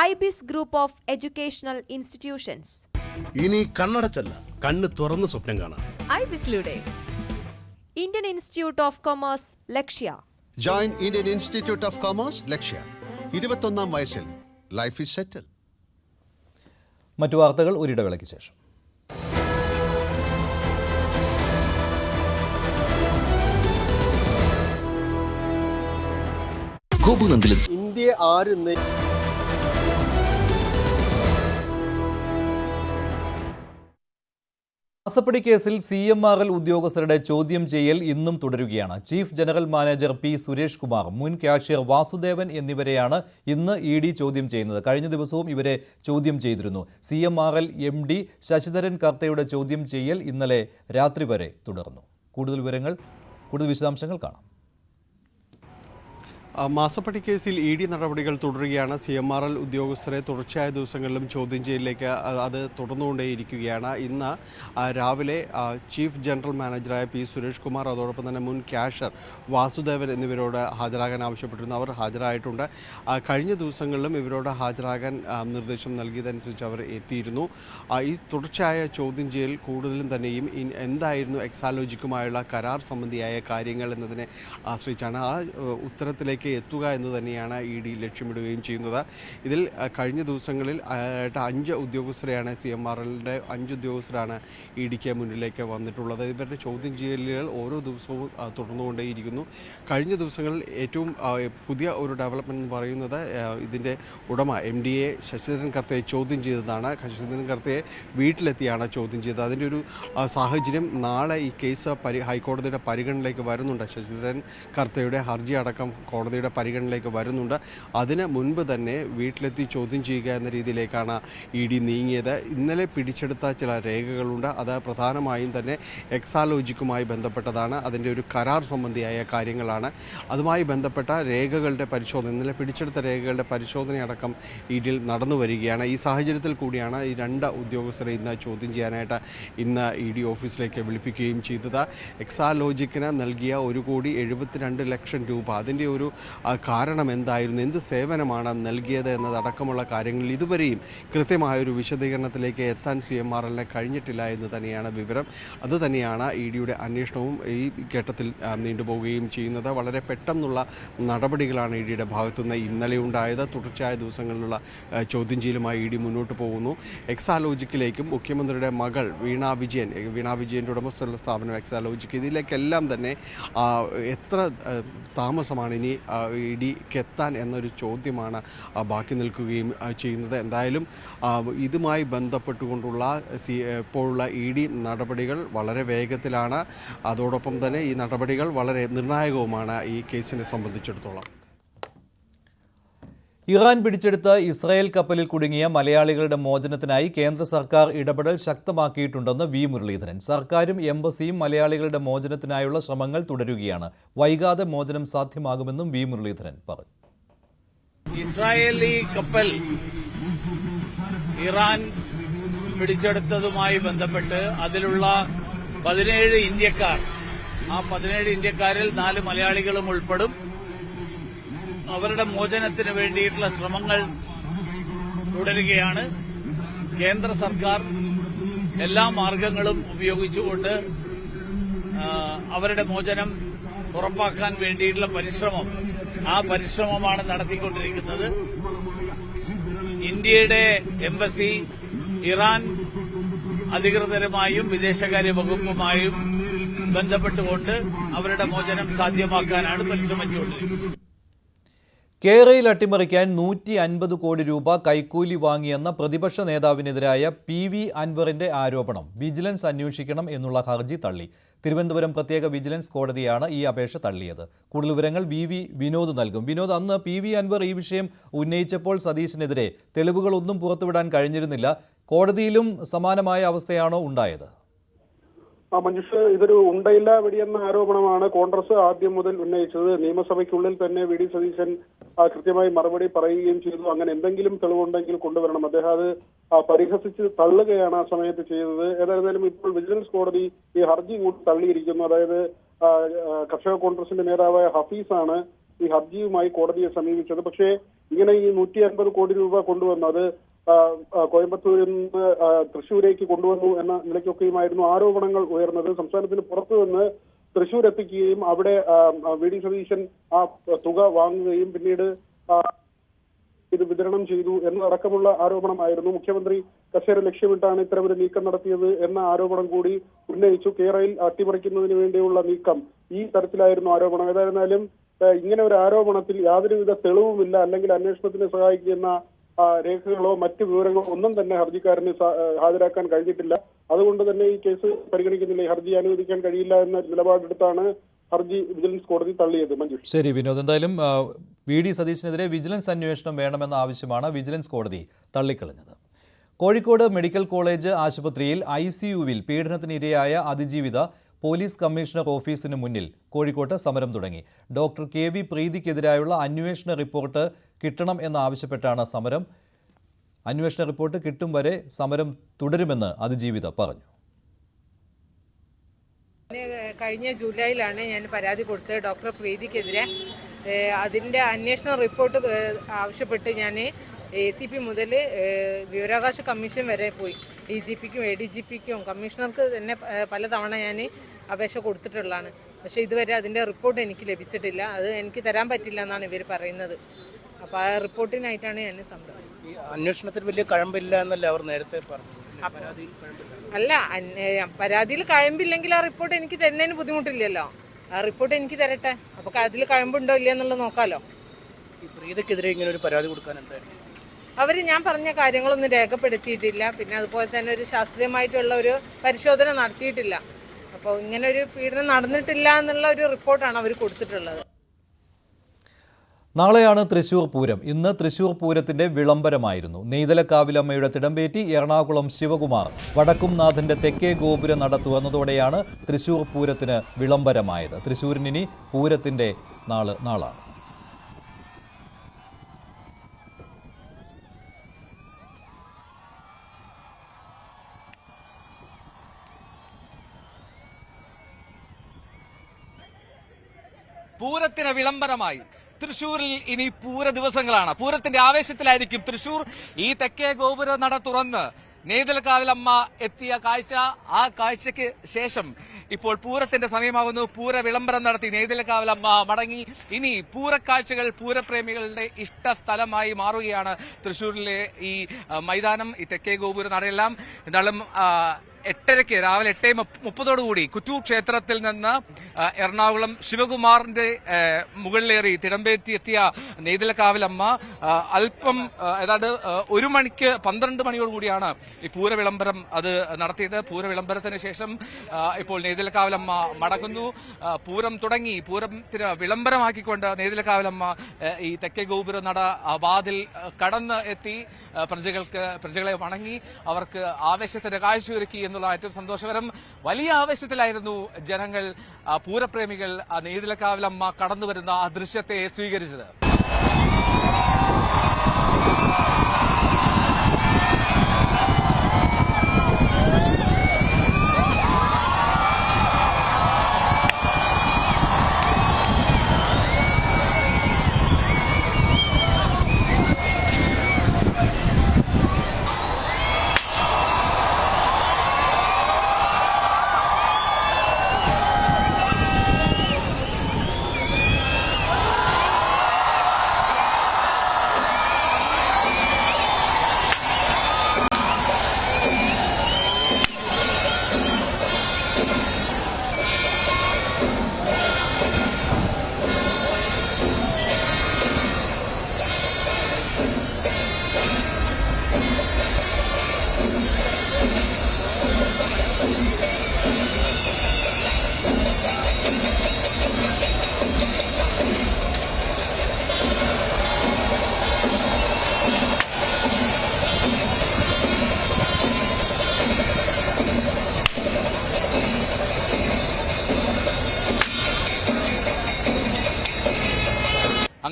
Speaker 2: IBIS Group of Educational Institutions.
Speaker 3: ഇനി കണ്ണടച്ചല്ല, കണ്ണ് തുറന്ന് സ്വപ്നം കാണാം.
Speaker 2: IBIS-ലൂടെ Indian Institute of Commerce, Lakshya.
Speaker 4: Join Indian Institute of Commerce, Lakshya. 21ാം വയസ്സിൽ ലൈഫ് ഈസ് സെറ്റിൽ.
Speaker 1: മറ്റു വാർത്തകൾ ഒരിടവേളയ്ക്ക് ശേഷം.
Speaker 22: ഇന്ത്യയെ ആരും
Speaker 1: മാസപ്പടി കേസിൽ CMRL ഉദ്യോഗസ്ഥരുടെ ചോദ്യം ചെയ്യൽ ഇന്നും തുടരുകയാണ്. Chief general manager P. Suresh Kumar, മുൻ കാഷ്യർ വാസുദേവൻ എന്നിവരെയാണ് ഇന്ന് ED ചോദ്യം ചെയ്യുന്നത്. കഴിഞ്ഞ ദിവസവും ഇവരെ ചോദ്യം ചെയ്തിരുന്നു. CMRL MD ശശിധരൻ കർത്തയുടെ ചോദ്യം ചെയ്യൽ ഇന്നലെ രാത്രി വരെ തുടർന്നു. കൂടുതൽ വിശദാംശങ്ങൾ കാണാം.
Speaker 13: മാസപ്പടി കേസിൽ ED നടപടികൾ തുടരുകയാണ്. CMRL ഉദ്യോഗസ്ഥരെ തുടർച്ചയായ ദിവസങ്ങളിലും ചോദ്യം ചെയ്യലിലേക്ക് അത് തുടർന്നുകൊണ്ടേയിരിക്കുകയാണ്. ഇന്ന് രാവിലെ ചീഫ് ജനറൽ മാനേജറായ P. സുരേഷ് കുമാർ, അതോടൊപ്പം തന്നെ മുൻ കാഷ്യർ വാസുദേവൻ എന്നിവരോട് ഹാജരാകാൻ ആവശ്യപ്പെട്ടിരുന്നു. അവർ ഹാജരായിട്ടുണ്ട്. കഴിഞ്ഞ ദിവസങ്ങളിലും ഇവരോട് ഹാജരാകാൻ നിർദ്ദേശം നൽകിയതനുസരിച്ച് അവർ എത്തിയിരുന്നു. ഈ തുടർച്ചയായ ചോദ്യം ചെയ്യൽ കൂടുതലും തന്നെയും എന്തായിരുന്നു എക്സാലോജിക്കുമായുള്ള കരാർ സംബന്ധിയായ കാര്യങ്ങൾ എന്നതിനെ ആശ്രയിച്ചാണ്. ആ ഉത്തരത്തിലേക്ക് എത്തുക എന്ന് തന്നെയാണ് ED ലക്ഷ്യമിടുകയും ചെയ്യുന്നത്. ഇതിൽ കഴിഞ്ഞ ദിവസങ്ങളിൽ 5 ഉദ്യോഗസ്ഥരെയാണ്, CMRLന്റെ 5 ഉദ്യോഗസ്ഥരാണ് EDക്ക് മുന്നിലേക്ക് വന്നിട്ടുള്ളത്. ഇവരുടെ ചോദ്യം ചെയ്യലുകൾ ഓരോ ദിവസവും തുടർന്നുകൊണ്ടേയിരിക്കുന്നു. കഴിഞ്ഞ ദിവസങ്ങളിൽ ഏറ്റവും പുതിയ ഒരു ഡെവലപ്മെന്റ് എന്ന് പറയുന്നത് ഇതിൻ്റെ ഉടമ MDയെ ശശിധരൻ കർത്തയെ ചോദ്യം ചെയ്തതാണ്. ശശിധരൻ കർത്തയെ വീട്ടിലെത്തിയാണ് ചോദ്യം ചെയ്തത്. അതിൻ്റെ ഒരു സാഹചര്യം നാളെ ഈ കേസ് ഹൈക്കോടതിയുടെ പരിഗണനയിലേക്ക് വരുന്നുണ്ട്. ശശിധരൻ കർത്തയുടെ ഹർജി അടക്കം കോടതിയുടെ പരിഗണനയിലേക്ക് വരുന്നുണ്ട്. അതിന് മുൻപ് തന്നെ വീട്ടിലെത്തി ചോദ്യം ചെയ്യുക എന്ന രീതിയിലേക്കാണ് ED നീങ്ങിയത്. ഇന്നലെ പിടിച്ചെടുത്ത ചില രേഖകളുണ്ട്. അത് പ്രധാനമായും തന്നെ എക്സാലോജിക്കുമായി ബന്ധപ്പെട്ടതാണ്. അതിൻ്റെ ഒരു കരാർ സംബന്ധിയായ കാര്യങ്ങളാണ്. അതുമായി ബന്ധപ്പെട്ട രേഖകളുടെ പരിശോധന, ഇന്നലെ പിടിച്ചെടുത്ത രേഖകളുടെ പരിശോധനയടക്കം EDയിൽ നടന്നു വരികയാണ്. ഈ സാഹചര്യത്തിൽ കൂടിയാണ് ഈ 2 ഉദ്യോഗസ്ഥരെ ഇന്ന് ചോദ്യം ചെയ്യാനായിട്ട് ഇന്ന് ED ഓഫീസിലേക്ക് വിളിപ്പിക്കുകയും ചെയ്തത്. എക്സാലോജിക്കിന് നൽകിയ 1,72,00,000 രൂപ, അതിൻ്റെ ഒരു കാരണം എന്തായിരുന്നു, എന്ത് സേവനമാണ് നൽകിയത് എന്നതടക്കമുള്ള കാര്യങ്ങളിൽ ഇതുവരെയും കൃത്യമായൊരു വിശദീകരണത്തിലേക്ക് എത്താൻ CMRLനെ കഴിഞ്ഞിട്ടില്ല എന്ന് തന്നെയാണ് വിവരം. അതുതന്നെയാണ് EDയുടെ അന്വേഷണവും ഈ ഘട്ടത്തിൽ നീണ്ടുപോവുകയും ചെയ്യുന്നത്. വളരെ പെട്ടെന്നുള്ള നടപടികളാണ് EDയുടെ ഭാഗത്തുനിന്ന് ഇന്നലെ ഉണ്ടായത്. തുടർച്ചയായ ദിവസങ്ങളിലുള്ള ചോദ്യം ചെയ്യലുമായി ED മുന്നോട്ട് പോകുന്നു. എക്സാലോജിക്കിലേക്കും മുഖ്യമന്ത്രിയുടെ മകൾ വീണ വിജയൻ്റെ ഉടമസ്ഥയുള്ള സ്ഥാപനം എക്സാലോജിക്, ഇതിലേക്കെല്ലാം തന്നെ എത്ര താമസമാണ് ഇനി EDക്ക് എത്താൻ എന്നൊരു ചോദ്യമാണ് ബാക്കി നിൽക്കുകയും ചെയ്യുന്നത്. എന്തായാലും ഇതുമായി ബന്ധപ്പെട്ടുകൊണ്ടുള്ള ഇപ്പോഴുള്ള ED നടപടികൾ വളരെ വേഗത്തിലാണ്. അതോടൊപ്പം തന്നെ ഈ നടപടികൾ വളരെ നിർണായകവുമാണ് ഈ കേസിനെ സംബന്ധിച്ചിടത്തോളം.
Speaker 1: ഇറാൻ പിടിച്ചെടുത്ത ഇസ്രായേൽ കപ്പലിൽ കുടുങ്ങിയ മലയാളികളുടെ മോചനത്തിനായി കേന്ദ്ര സർക്കാർ ഇടപെടൽ ശക്തമാക്കിയിട്ടുണ്ടെന്ന് V. മുരളീധരൻ. സർക്കാരും എംബസിയും മലയാളികളുടെ മോചനത്തിനായുള്ള ശ്രമങ്ങൾ തുടരുകയാണ്. വൈകാതെ മോചനം സാധ്യമാകുമെന്നും V. മുരളീധരൻ പറഞ്ഞു.
Speaker 19: ഇസ്രായേലി കപ്പൽ ഇറാൻ പിടിച്ചെടുത്തതുമായി ബന്ധപ്പെട്ട് അതിലുള്ള 17 ഇന്ത്യക്കാർ ആ 17 ഇന്ത്യക്കാരിൽ 4 മലയാളികളും ഉൾപ്പെടും. അവരുടെ മോചനത്തിന് വേണ്ടിയിട്ടുള്ള ശ്രമങ്ങൾ തുടരുകയാണ്. കേന്ദ്ര സർക്കാർ എല്ലാ മാർഗങ്ങളും ഉപയോഗിച്ചുകൊണ്ട് അവരുടെ മോചനം ഉറപ്പാക്കാൻ വേണ്ടിയിട്ടുള്ള പരിശ്രമമാണ് നടത്തിക്കൊണ്ടിരിക്കുന്നത്. ഇന്ത്യയുടെ എംബസി ഇറാൻ അധികൃതരുമായും വിദേശകാര്യ വകുപ്പുമായും ബന്ധപ്പെട്ടുകൊണ്ട് അവരുടെ മോചനം സാധ്യമാക്കാനാണ് പരിശ്രമിച്ചുകൊണ്ടിരിക്കുന്നത്.
Speaker 1: കേരയിൽ അട്ടിമറിക്കാൻ 150 കോടി രൂപ കൈക്കൂലി വാങ്ങിയെന്ന പ്രതിപക്ഷ നേതാവിനെതിരായ PV അൻവറിന്റെ ആരോപണം വിജിലൻസ് അന്വേഷിക്കണം എന്നുള്ള ഹർജി തള്ളി. തിരുവനന്തപുരം പ്രത്യേക വിജിലൻസ് കോടതിയാണ് ഈ അപേക്ഷ തള്ളിയത്. കൂടുതൽ വിവരങ്ങൾ VV വിനോദ് നൽകും. വിനോദ്, അന്ന് PV അൻവർ ഈ വിഷയം ഉന്നയിച്ചപ്പോൾ സതീശിനെതിരെ തെളിവുകളൊന്നും പുറത്തുവിടാൻ കഴിഞ്ഞിരുന്നില്ല. കോടതിയിലും സമാനമായ അവസ്ഥയാണോ ഉണ്ടായത്?
Speaker 5: മഞ്ജുഷ്, ഇതൊരു ഉണ്ടയില്ല വെടിയെന്ന ആരോപണമാണ് കോൺഗ്രസ് ആദ്യം മുതൽ ഉന്നയിച്ചത്. നിയമസഭയ്ക്കുള്ളിൽ തന്നെ VD സതീശൻ കൃത്യമായി മറുപടി പറയുകയും ചെയ്തു. അങ്ങനെ എന്തെങ്കിലും തെളിവുണ്ടെങ്കിൽ കൊണ്ടുവരണം. അദ്ദേഹം അത് പരിഹസിച്ച് തള്ളുകയാണ് ആ സമയത്ത് ചെയ്തത്. ഏതായാലും ഇപ്പോൾ വിജിലൻസ് കോടതി ഈ ഹർജി കൂടി തള്ളിയിരിക്കുന്നു. അതായത് കർഷക കോൺഗ്രസിന്റെ നേതാവായ ഹഫീസാണ് ഈ ഹർജിയുമായി കോടതിയെ സമീപിച്ചത്. പക്ഷേ ഇങ്ങനെ ഈ 150 കോടി രൂപ കൊണ്ടുവന്നത് കോയമ്പത്തൂരിൽ നിന്ന് തൃശ്ശൂരേക്ക് കൊണ്ടുവന്നു എന്ന നിലയ്ക്കൊക്കെയുമായിരുന്നു ആരോപണങ്ങൾ ഉയർന്നത്. സംസ്ഥാനത്തിന് പുറത്തു നിന്ന് തൃശ്ശൂർ എത്തിക്കുകയും അവിടെ VD സതീശൻ ആ തുക വാങ്ങുകയും പിന്നീട് ഇത് വിതരണം ചെയ്തു എന്നതടക്കമുള്ള ആരോപണമായിരുന്നു. മുഖ്യമന്ത്രി കസേര ലക്ഷ്യമിട്ടാണ് ഇത്തരമൊരു നീക്കം നടത്തിയത് എന്ന ആരോപണം കൂടി ഉന്നയിച്ചു. കേരളയിൽ അട്ടിമറിക്കുന്നതിന് വേണ്ടിയുള്ള നീക്കം, ഈ തരത്തിലായിരുന്നു ആരോപണം. ഏതായിരുന്നാലും ഇങ്ങനെ ഒരു ആരോപണത്തിൽ യാതൊരുവിധ തെളിവുമില്ല, അല്ലെങ്കിൽ അന്വേഷണത്തിന് സഹായിക്കുന്ന രേഖകളോ മറ്റു വിവരങ്ങളോ ഒന്നും തന്നെ ഹർജിക്കാരന് ഹാജരാക്കാൻ കഴിഞ്ഞിട്ടില്ല. അതുകൊണ്ട് തന്നെ ഈ കേസ് പരിഗണിക്കുന്നില്ല, ഈ ഹർജി അനുവദിക്കാൻ കഴിയില്ല എന്ന നിലപാടെടുത്താണ് ഹർജി വിജിലൻസ് കോടതി തള്ളിയത്. മഞ്ജു, ശരി
Speaker 1: വിനോദ്, എന്തായാലും VD സതീശിനെതിരെ വിജിലൻസ് അന്വേഷണം വേണമെന്ന ആവശ്യമാണ് വിജിലൻസ് കോടതി തള്ളിക്കളഞ്ഞത്. കോഴിക്കോട് മെഡിക്കൽ കോളേജ് ആശുപത്രിയിൽ ICUവിൽ പീഡനത്തിനിരയായ അതിജീവിത പോലീസ് കമ്മീഷണർ ഓഫീസിന് മുന്നിൽ കോഴിക്കോട്ട് സമരം തുടങ്ങി. ഡോക്ടർ KV പ്രീതിക്കെതിരായുള്ള അന്വേഷണ റിപ്പോർട്ട് കിട്ടണം എന്നാവശ്യപ്പെട്ടാണ് സമരം. അന്വേഷണ റിപ്പോർട്ട് കിട്ടും വരെ സമരം തുടരുമെന്ന് അതിജീവിത പറഞ്ഞു.
Speaker 6: കഴിഞ്ഞ ജൂലൈയിലാണ് ഞാൻ പരാതി കൊടുത്തത് ഡോക്ടർ പ്രീതിക്കെതിരെ. അതിൻ്റെ അന്വേഷണ റിപ്പോർട്ട് ആവശ്യപ്പെട്ട് ഞാൻ ACP മുതൽ വിവരാവകാശ കമ്മീഷൻ വരെ പോയി. DGPക്കും ADGPക്കും കമ്മീഷണർക്ക് തന്നെ പലതവണ ഞാൻ അപേക്ഷ കൊടുത്തിട്ടുള്ളതാണ്. പക്ഷേ ഇതുവരെ അതിൻ്റെ റിപ്പോർട്ട് എനിക്ക് ലഭിച്ചിട്ടില്ല. അത് എനിക്ക് തരാൻ പറ്റില്ല എന്നാണ് ഇവർ പറയുന്നത്. അപ്പോൾ ആ റിപ്പോർട്ടിനായിട്ടാണ് ഞാൻ സമരം.
Speaker 23: അന്വേഷണത്തിൽ വലിയ കഴമ്പില്ല എന്നല്ലേ അവർ നേരത്തെ പറഞ്ഞു?
Speaker 6: അല്ല, പരാതിയിൽ കഴമ്പില്ലെങ്കിൽ ആ റിപ്പോർട്ട് എനിക്ക് തരുന്നതിന് ബുദ്ധിമുട്ടില്ലല്ലോ. ആ റിപ്പോർട്ട് എനിക്ക് തരട്ടെ, അപ്പോൾ അതിൽ കഴമ്പുണ്ടോ ഇല്ല എന്നുള്ളത് നോക്കാമല്ലോ.
Speaker 23: ഈ പ്രീതിക്കെതിരെ ഇങ്ങനെ ഒരു പരാതി കൊടുക്കാനുണ്ടായിരുന്നു.
Speaker 6: അവർ ഞാൻ പറഞ്ഞ കാര്യങ്ങളൊന്നും രേഖപ്പെടുത്തിയിട്ടില്ല. പിന്നെ അതുപോലെ തന്നെ ഒരു ശാസ്ത്രീയമായിട്ടുള്ള ഒരു പരിശോധന നടത്തിയിട്ടില്ല. അപ്പോൾ ഇങ്ങനെ ഒരു പീഡനം നടന്നിട്ടില്ല എന്നുള്ള ഒരു റിപ്പോർട്ടാണ് അവർ കൊടുത്തിട്ടുള്ളത്.
Speaker 1: നാളെയാണ് തൃശൂർ പൂരം. ഇന്ന് തൃശൂർ പൂരത്തിന്റെ വിളംബരമായിരുന്നു. നെയ്തലക്കാവിലമ്മയുടെ തിടമ്പേറ്റി എറണാകുളം ശിവകുമാർ വടക്കുംനാഥന്റെ തെക്കേ ഗോപുര നട തുറന്നതോടെയാണ് തൃശൂർ പൂരത്തിന് വിളംബരമായത്. തൃശൂരിനി പൂരത്തിന്റെ നാളാണ്.
Speaker 24: പൂരത്തിന് വിളംബരമായി. തൃശ്ശൂരിൽ ഇനി പൂര ദിവസങ്ങളാണ്. പൂരത്തിന്റെ ആവേശത്തിലായിരിക്കും തൃശ്ശൂർ. ഈ തെക്കേ ഗോപുര നട തുറന്ന് നെയ്തലക്കാവിലമ്മ എത്തിയ കാഴ്ച, ആ കാഴ്ചയ്ക്ക് ശേഷം ഇപ്പോൾ പൂരത്തിന്റെ സമയമാകുന്നു. പൂര വിളംബരം നടത്തി നെയ്തലക്കാവിലമ്മ മടങ്ങി. ഇനി പൂരക്കാഴ്ചകൾ പൂരപ്രേമികളുടെ ഇഷ്ട സ്ഥലമായി മാറുകയാണ് തൃശ്ശൂരിലെ ഈ മൈതാനം, ഈ തെക്കേ ഗോപുര നടയെല്ലാം. എന്നാലും 8:30 രാവിലെ 8:30 കുറ്റൂർ ക്ഷേത്രത്തിൽ നിന്ന് എറണാകുളം ശിവകുമാറിന്റെ മുകളിലേറി തിടമ്പേറ്റി എത്തിയ നെയ്തലക്കാവിലമ്മ അല്പം ഏതാണ്ട് 1 മണിക്ക് 12 മണിയോടുകൂടിയാണ് ഈ പൂരവിളംബരം അത് നടത്തിയത്. പൂരവിളംബരത്തിന് ശേഷം ഇപ്പോൾ നെയ്തലക്കാവിലമ്മ മടങ്ങുന്നു. പൂരം തുടങ്ങി. പൂരത്തിന് വിളംബരമാക്കിക്കൊണ്ട് നെയ്തലക്കാവിലമ്മ ഈ തെക്കേ ഗോപുര നട വാതിൽ കടന്ന് എത്തി പ്രജകളെ വണങ്ങി അവർക്ക് ആവേശത്തിന്റെ കാഴ്ചയൊരുക്കി എന്നുള്ള ഏറ്റവും സന്തോഷകരം. വലിയ ആവേശത്തിലായിരുന്നു ജനങ്ങൾ, പൂരപ്രേമികൾ നെയ്തലക്കാവിലമ്മ കടന്നുവരുന്ന ആ ദൃശ്യത്തെ സ്വീകരിച്ചത്.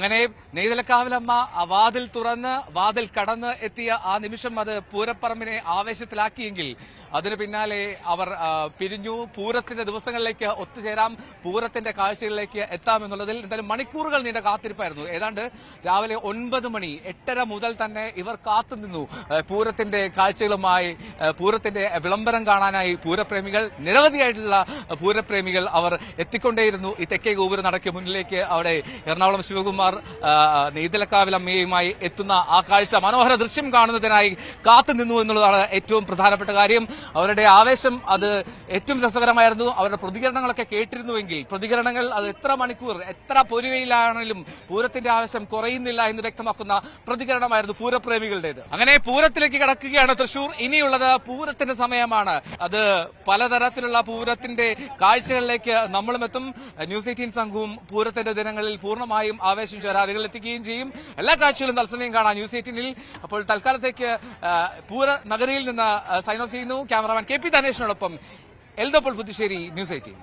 Speaker 24: അങ്ങനെ നെയ്തലക്കാവിലമ്മ ആ വാതിൽ തുറന്ന് വാതിൽ കടന്ന് എത്തിയ ആ നിമിഷം അത് പൂരപ്പറമ്പിനെ ആവേശത്തിലാക്കിയെങ്കിൽ അതിനു പിന്നാലെ അവർ പിരിഞ്ഞു. പൂരത്തിന്റെ ദിവസങ്ങളിലേക്ക് ഒത്തുചേരാം, പൂരത്തിന്റെ കാഴ്ചകളിലേക്ക് എത്താമെന്നുള്ളതിൽ എന്തായാലും മണിക്കൂറുകൾ നീണ്ട കാത്തിരിപ്പായിരുന്നു. ഏതാണ്ട് രാവിലെ 9 മണി 8:30 മുതൽ തന്നെ ഇവർ കാത്തുനിന്നു പൂരത്തിന്റെ കാഴ്ചകളുമായി, പൂരത്തിന്റെ വിളംബരം കാണാനായി. പൂരപ്രേമികൾ, നിരവധിയായിട്ടുള്ള പൂരപ്രേമികൾ അവർ എത്തിക്കൊണ്ടേയിരുന്നു ഈ തെക്കേ ഗോപുര നടയ്ക്ക് മുന്നിലേക്ക്. അവിടെ എറണാകുളം ശിവകുമാർ നെയ്തലക്കാവിലമ്മയുമായി എത്തുന്ന ആ കാഴ്ച, മനോഹര ദൃശ്യം കാണുന്നതിനായി കാത്തുനിന്നു എന്നുള്ളതാണ് ഏറ്റവും പ്രധാനപ്പെട്ട കാര്യം. അവരുടെ ആവേശം അത് ഏറ്റവും രസകരമായിരുന്നു. അവരുടെ പ്രതികരണങ്ങളൊക്കെ കേട്ടിരുന്നുവെങ്കിൽ, പ്രതികരണങ്ങൾ അത് എത്ര മണിക്കൂർ എത്ര പൊരുവയിലാണെങ്കിലും പൂരത്തിന്റെ ആവേശം കുറയുന്നില്ല എന്ന് വ്യക്തമാക്കുന്ന പ്രതികരണമായിരുന്നു പൂരപ്രേമികളുടേത്. അങ്ങനെ പൂരത്തിലേക്ക് കടക്കുകയാണ് തൃശൂർ. ഇനിയുള്ളത് പൂരത്തിന്റെ സമയമാണ്. അത് പലതരത്തിലുള്ള പൂരത്തിന്റെ കാഴ്ചകളിലേക്ക് നമ്മളും എത്തും. ന്യൂസ് 18 സംഘവും പൂരത്തിന്റെ ദിനങ്ങളിൽ പൂർണ്ണമായും ആവേശം ചോരാതികൾ എത്തിക്കുകയും ചെയ്യും. എല്ലാ കാഴ്ചകളും തത്സമയം കാണാൻ ന്യൂസ് 18-ൽ. അപ്പോൾ തൽക്കാലത്തേക്ക് പൂര നഗരിയിൽ നിന്ന് സൈൻ ഓഫ് ചെയ്യുന്നു. ക്യാമറാമാൻ KP ധനേഷിനോടൊപ്പം Eldho Paul Puthussery, news 18.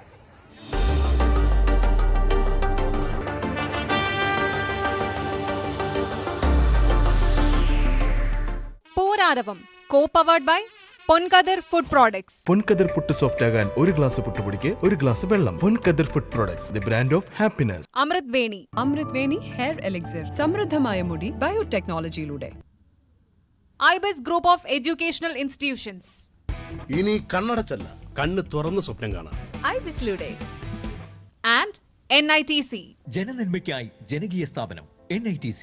Speaker 2: Pooraravam co-powered by Ponkathir food products.
Speaker 7: Ponkathir puttu soft ആകാൻ ഒരു ഗ്ലാസ് പുട്ടുപൊടിക്ക് ഒരു ഗ്ലാസ് വെള്ളം. Ponkathir food products, the brand of happiness.
Speaker 2: Amrit Veni
Speaker 9: hair elixir, സമൃദ്ധമായ മുടി ബയോടെക്നോളജിയിലൂടെ.
Speaker 2: IBIS group of educational institutions.
Speaker 3: ഇനി കണ്ണടച്ചല്ല, കണ്ണ് തുറന്ന് സ്വപ്നം കാണാം.
Speaker 2: ഐബിസിലൂടെ. And NITC.
Speaker 10: ജനനന്മയ്ക്കായി ജനകീയ സ്ഥാപനം NITC,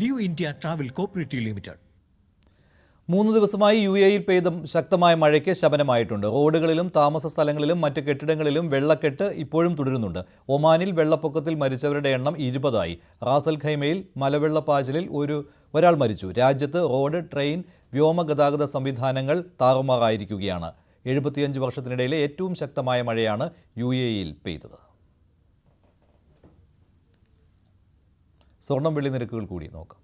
Speaker 10: new India travel cooperative limited.
Speaker 1: 3 ദിവസമായി UAE പെയ്ത ശക്തമായ മഴയ്ക്ക് ശമനമായിട്ടുണ്ട്. റോഡുകളിലും താമസ സ്ഥലങ്ങളിലും മറ്റ് കെട്ടിടങ്ങളിലും വെള്ളക്കെട്ട് ഇപ്പോഴും തുടരുന്നുണ്ട്. ഒമാനിൽ വെള്ളപ്പൊക്കത്തിൽ മരിച്ചവരുടെ എണ്ണം 20ആയി. റാസൽ ഖൈമയിൽ മലവെള്ളപ്പാച്ചിലിൽ ഒരാൾ മരിച്ചു. രാജ്യത്ത് റോഡ്, ട്രെയിൻ, വ്യോമഗതാഗത സംവിധാനങ്ങൾ താറുമാറായിരിക്കുകയാണ്. 75 വർഷത്തിനിടയിലെ ഏറ്റവും ശക്തമായ മഴയാണ് UAEയിൽ പെയ്തത്. സ്വർണം വെള്ളി നിരക്കുകൾ കൂടി നോക്കാം.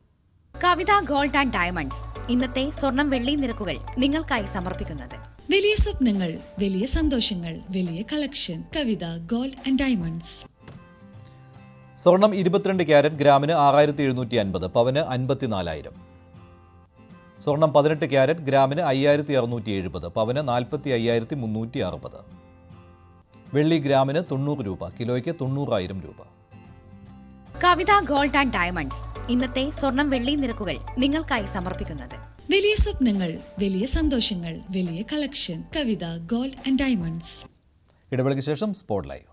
Speaker 11: കവിത ഗോൾഡ് ആൻഡ് ഡയമണ്ട്സ് ഇന്നത്തെ സ്വർണം വെള്ളി നിരക്കുകൾ നിങ്ങൾക്കായി സമർപ്പിക്കുന്നത്.
Speaker 25: വലിയ സ്വപ്നങ്ങൾ, വലിയ സന്തോഷങ്ങൾ, വലിയ collection. Kavitha gold and diamonds.
Speaker 1: സ്വർണം 22 ക്യാരറ്റ് ഗ്രാമിന് 6750, പവന് 54,000. സ്വർണം 18 ക്യാരറ്റ് ഗ്രാമിന് 5670, പവന് 45,360. വെള്ളി ഗ്രാമിന് 90 രൂപ, കിലോയ്ക്ക് 90,000 രൂപ.
Speaker 11: കവിത ഗോൾഡ് ആൻഡ് ഡയമണ്ട്സ് ഇന്നത്തെ സ്വർണം വെള്ളി നിരക്കുകൾ നിങ്ങൾക്കായി സമർപ്പിക്കുന്നത്.
Speaker 25: വലിയ സ്വപ്നങ്ങൾ, വലിയ സന്തോഷങ്ങൾ, വലിയ collection. Kavitha gold and diamonds.
Speaker 1: ഇടവേളയ്ക്ക് ശേഷം സ്പോട്ട് ലൈവ്.